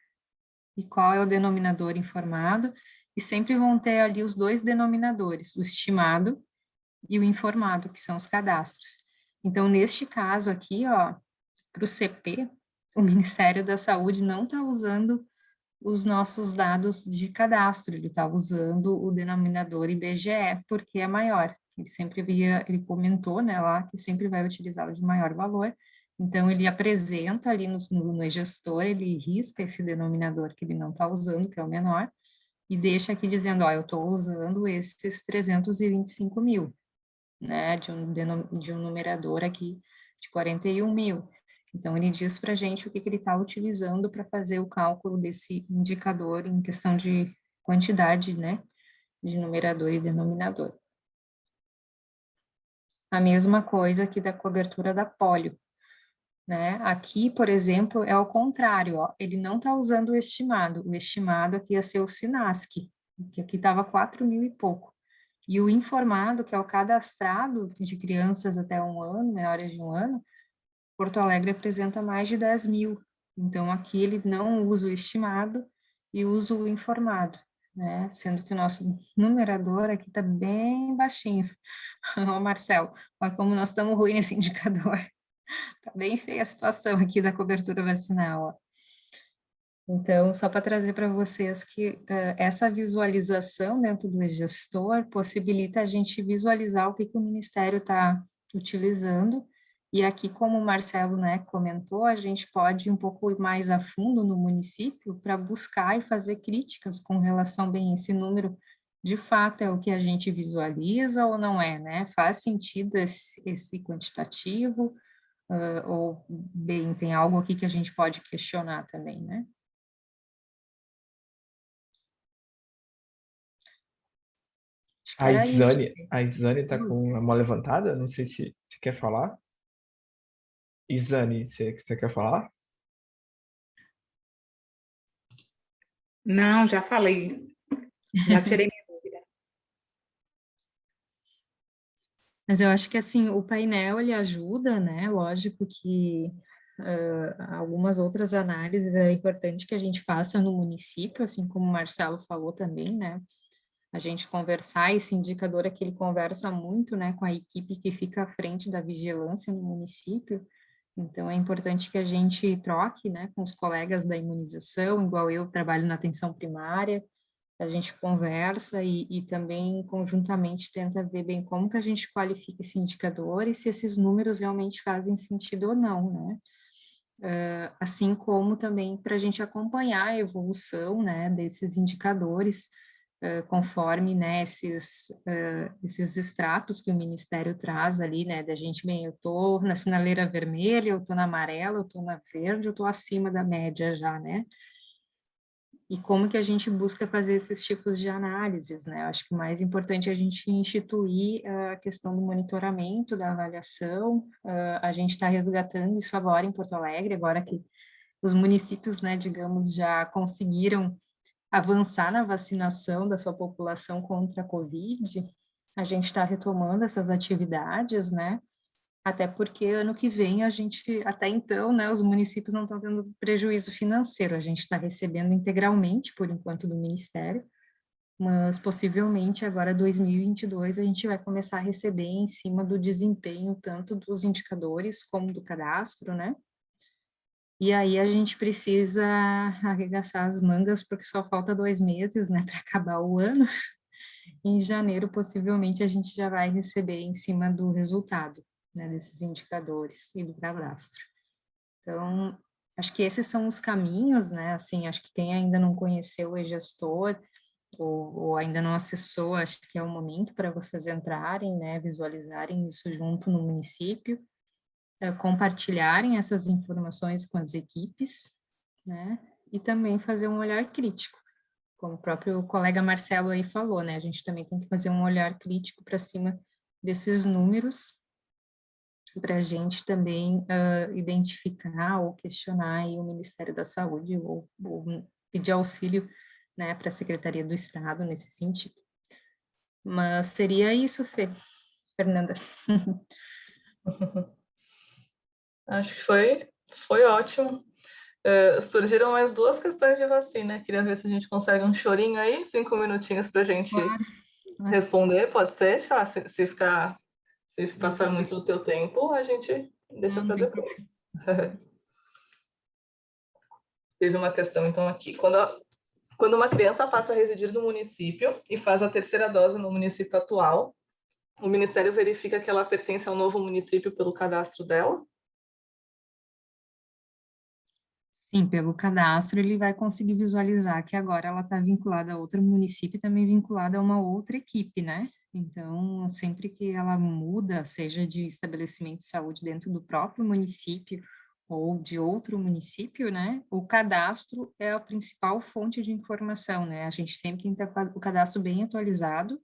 e qual é o denominador informado, e sempre vão ter ali os dois denominadores, o estimado e o informado, que são os cadastros. Então, neste caso aqui, ó, para o CP, o Ministério da Saúde não está usando os nossos dados de cadastro, ele está usando o denominador IBGE, porque é maior. Ele comentou, né, lá, que sempre vai utilizar o de maior valor, então ele apresenta ali no e-gestor, ele risca esse denominador que ele não está usando, que é o menor, e deixa aqui dizendo, ó, eu estou usando esses 325 mil, né, de um numerador aqui de 41 mil. Então, ele diz para a gente o que ele está utilizando para fazer o cálculo desse indicador em questão de quantidade, né, de numerador e denominador. A mesma coisa aqui da cobertura da polio, né? Aqui, por exemplo, é ao contrário, ó, ele não está usando o estimado aqui ia ser o SINASC, que aqui estava 4 mil e pouco. E o informado, que é o cadastrado de crianças até 1 ano, menores de 1 ano, Porto Alegre apresenta mais de 10 mil. Então, aqui ele não usa o estimado e usa o informado, né? Sendo que o nosso numerador aqui está bem baixinho. Ô, Marcelo, olha como nós estamos ruins nesse indicador. Está bem feia a situação aqui da cobertura vacinal, ó. Então, só para trazer para vocês que essa visualização dentro do e-gestor possibilita a gente visualizar o que o Ministério está utilizando, e aqui, como o Marcelo, né, comentou, a gente pode ir um pouco mais a fundo no município para buscar e fazer críticas com relação bem a esse número, de fato é o que a gente visualiza ou não é, né? Faz sentido esse quantitativo, ou, bem, tem algo aqui que a gente pode questionar também, né? Acho que era isso. A Isane tá com a mão levantada, não sei se quer falar. Isane, você quer falar? Não, já falei. Já tirei minha dúvida. Mas eu acho que, assim, o painel, ele ajuda, né? Lógico que algumas outras análises é importante que a gente faça no município, assim como o Marcelo falou também, né? A gente conversar, esse indicador aqui, ele conversa muito, né, com a equipe que fica à frente da vigilância no município. Então, é importante que a gente troque, né, com os colegas da imunização, igual eu trabalho na atenção primária, a gente conversa e também conjuntamente tenta ver bem como que a gente qualifica esse indicador e se esses números realmente fazem sentido ou não, né? Assim como também para a gente acompanhar a evolução, né, desses indicadores, conforme, né, esses extratos que o Ministério traz ali, né, da gente, bem, eu estou na sinaleira vermelha, eu estou na amarela, eu estou na verde, eu estou acima da média já, né? E como que a gente busca fazer esses tipos de análises, né? Eu acho que o mais importante é a gente instituir a questão do monitoramento, da avaliação, a gente está resgatando isso agora em Porto Alegre, agora que os municípios, né, digamos, já conseguiram avançar na vacinação da sua população contra a Covid, a gente está retomando essas atividades, né? Até porque ano que vem a gente, até então, né, os municípios não estão tendo prejuízo financeiro, a gente está recebendo integralmente, por enquanto, do Ministério, mas possivelmente agora 2022 a gente vai começar a receber em cima do desempenho tanto dos indicadores como do cadastro, né? E aí a gente precisa arregaçar as mangas porque só falta 2 meses, né, para acabar o ano. Em janeiro, possivelmente, a gente já vai receber em cima do resultado, né, desses indicadores e do cadastro. Então, acho que esses são os caminhos, né, assim, acho que quem ainda não conheceu o e-gestor ou ainda não acessou, acho que é o momento para vocês entrarem, né, visualizarem isso junto no município, compartilharem essas informações com as equipes, né, e também fazer um olhar crítico. como o próprio colega Marcelo aí falou, né? A gente também tem que fazer um olhar crítico para cima desses números, para a gente também identificar ou questionar aí o Ministério da Saúde ou pedir auxílio, né, para a Secretaria do Estado nesse sentido. Mas seria isso, Fernanda. Acho que foi ótimo. Surgiram mais duas questões de vacina. Queria ver se a gente consegue um chorinho aí, 5 minutinhos para a gente responder, pode ser? Ah, se passar muito do teu tempo, a gente deixa para depois. Teve uma questão, então, aqui. Quando uma criança passa a residir no município e faz a terceira dose no município atual, o Ministério verifica que ela pertence ao novo município pelo cadastro dela? Sim, pelo cadastro ele vai conseguir visualizar que agora ela está vinculada a outro município e também vinculada a uma outra equipe, né? Então, sempre que ela muda, seja de estabelecimento de saúde dentro do próprio município ou de outro município, né? O cadastro é a principal fonte de informação, né? A gente sempre tem que ter o cadastro bem atualizado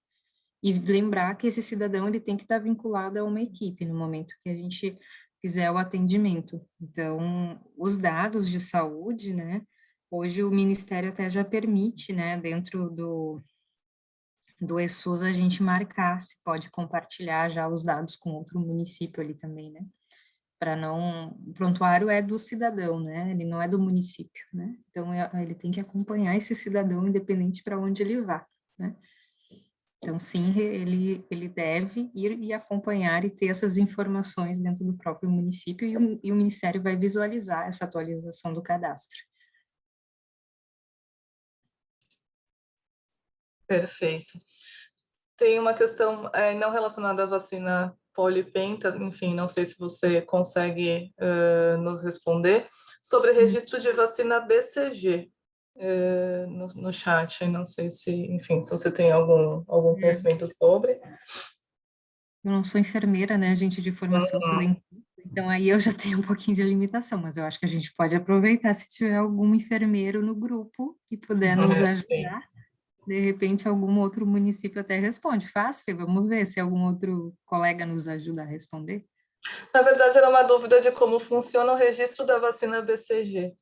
e lembrar que esse cidadão ele tem que estar vinculado a uma equipe no momento que a gente fizer o atendimento. Então, os dados de saúde, né? Hoje o Ministério até já permite, né? Dentro do ESUS a gente marcar se pode compartilhar já os dados com outro município ali também, né? Para não... O prontuário é do cidadão, né? Ele não é do município, né? Então, ele tem que acompanhar esse cidadão independente para onde ele vá, né? Então, sim, ele deve ir e acompanhar e ter essas informações dentro do próprio município e o Ministério vai visualizar essa atualização do cadastro. Perfeito. Tem uma questão não relacionada à vacina polipenta, enfim, não sei se você consegue nos responder, sobre registro de vacina BCG. No chat, não sei se, enfim, se você tem algum conhecimento sobre. Eu não sou enfermeira, né, gente de formação, sou dentista, então aí eu já tenho um pouquinho de limitação, mas eu acho que a gente pode aproveitar se tiver algum enfermeiro no grupo que puder nos ajudar. De repente, algum outro município até responde. Fácil, vamos ver se algum outro colega nos ajuda a responder. Na verdade, era uma dúvida de como funciona o registro da vacina BCG.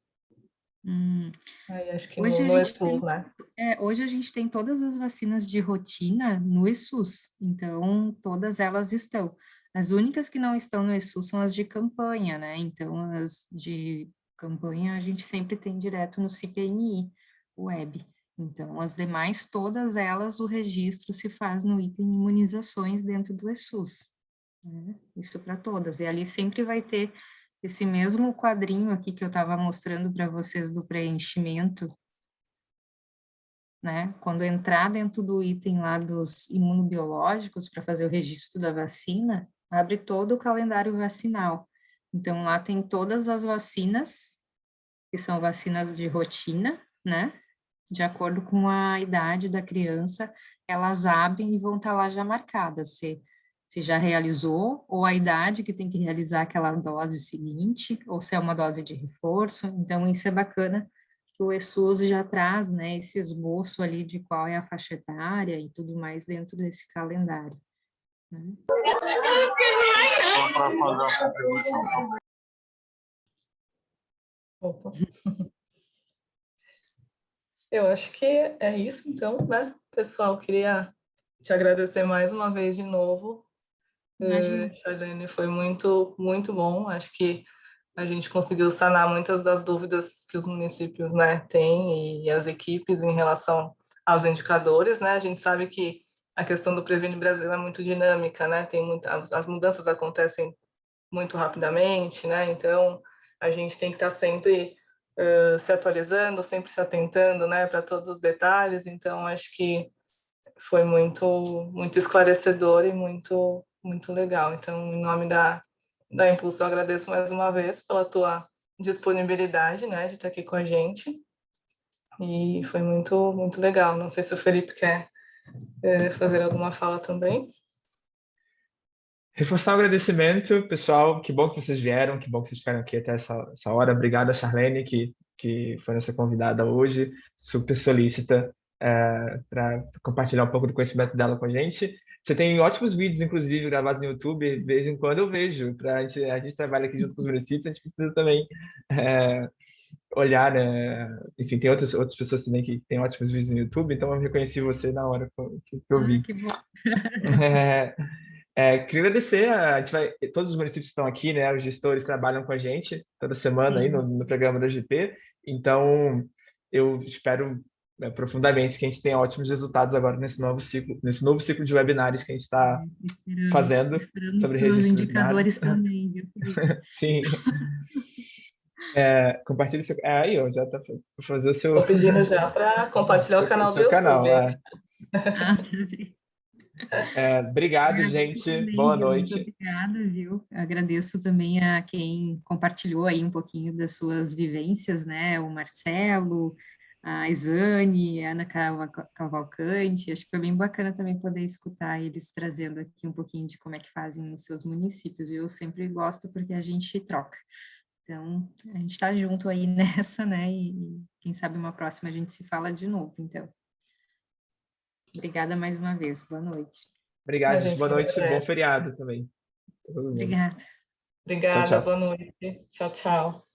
Aí, acho que hoje, no ESUS, né? Hoje a gente tem todas as vacinas de rotina no ESUS, então todas elas estão. As únicas que não estão no ESUS são as de campanha, né? Então, as de campanha a gente sempre tem direto no CPNI, web. Então, as demais, todas elas, o registro se faz no item imunizações dentro do ESUS, né? Isso para todas. E ali sempre vai ter esse mesmo quadrinho aqui que eu estava mostrando para vocês do preenchimento, né? Quando entrar dentro do item lá dos imunobiológicos para fazer o registro da vacina, abre todo o calendário vacinal. Então, lá tem todas as vacinas, que são vacinas de rotina, né? De acordo com a idade da criança, elas abrem e vão estar lá já marcadas, se já realizou, ou a idade que tem que realizar aquela dose seguinte, ou se é uma dose de reforço. Então, isso é bacana, que o ESUS já traz, né, esse esboço ali de qual é a faixa etária e tudo mais dentro desse calendário, né? Opa. Eu acho que é isso, então, né? Pessoal, queria te agradecer mais uma vez de novo. Charlene, foi muito, muito bom. Acho que a gente conseguiu sanar muitas das dúvidas que os municípios, né, têm e as equipes em relação aos indicadores, né? A gente sabe que a questão do Previne Brasil é muito dinâmica, né? As mudanças acontecem muito rapidamente, né? Então, a gente tem que estar sempre se atualizando, sempre se atentando, né, para todos os detalhes. Então, acho que foi muito, muito esclarecedor e muito, muito legal. Então, em nome da Impulso, eu agradeço mais uma vez pela tua disponibilidade, né, de estar aqui com a gente. E foi muito, muito legal. Não sei se o Felipe quer fazer alguma fala também. Reforçar o agradecimento, pessoal. Que bom que vocês vieram, que bom que vocês ficaram aqui até essa hora. Obrigado a Charlene, que foi nossa convidada hoje, super solícita. para compartilhar um pouco do conhecimento dela com a gente. Você tem ótimos vídeos, inclusive, gravados no YouTube, de vez em quando eu vejo. A gente trabalha aqui junto com os municípios, a gente precisa também olhar, né? Enfim, tem outras pessoas também que têm ótimos vídeos no YouTube, então eu reconheci você na hora que eu vi. Que bom. Queria agradecer, todos os municípios estão aqui, né? Os gestores trabalham com a gente toda semana aí no programa da GP, então eu espero profundamente que a gente tenha ótimos resultados agora nesse novo ciclo de webinários que a gente está fazendo Esperamos sobre pelos registro indicadores também, viu, Felipe? Sim. Compartilhe seu... aí, ó, já tá para fazer o seu... Estou pedindo já para compartilhar o canal do YouTube. Canal, tá bem. Obrigado, gente. Também, Boa viu? noite. Muito obrigada, viu? Eu agradeço também a quem compartilhou aí um pouquinho das suas vivências, né? O Marcelo, a Isane, a Ana Cavalcante. Acho que foi bem bacana também poder escutar eles trazendo aqui um pouquinho de como é que fazem nos seus municípios. Eu sempre gosto porque a gente troca. Então, a gente está junto aí nessa, né? E quem sabe uma próxima a gente se fala de novo, então. Obrigada mais uma vez. Boa noite. Obrigado, gente. Boa noite. Bom feriado também. Obrigada. Obrigada, Tchau, tchau. boa noite. Tchau, tchau.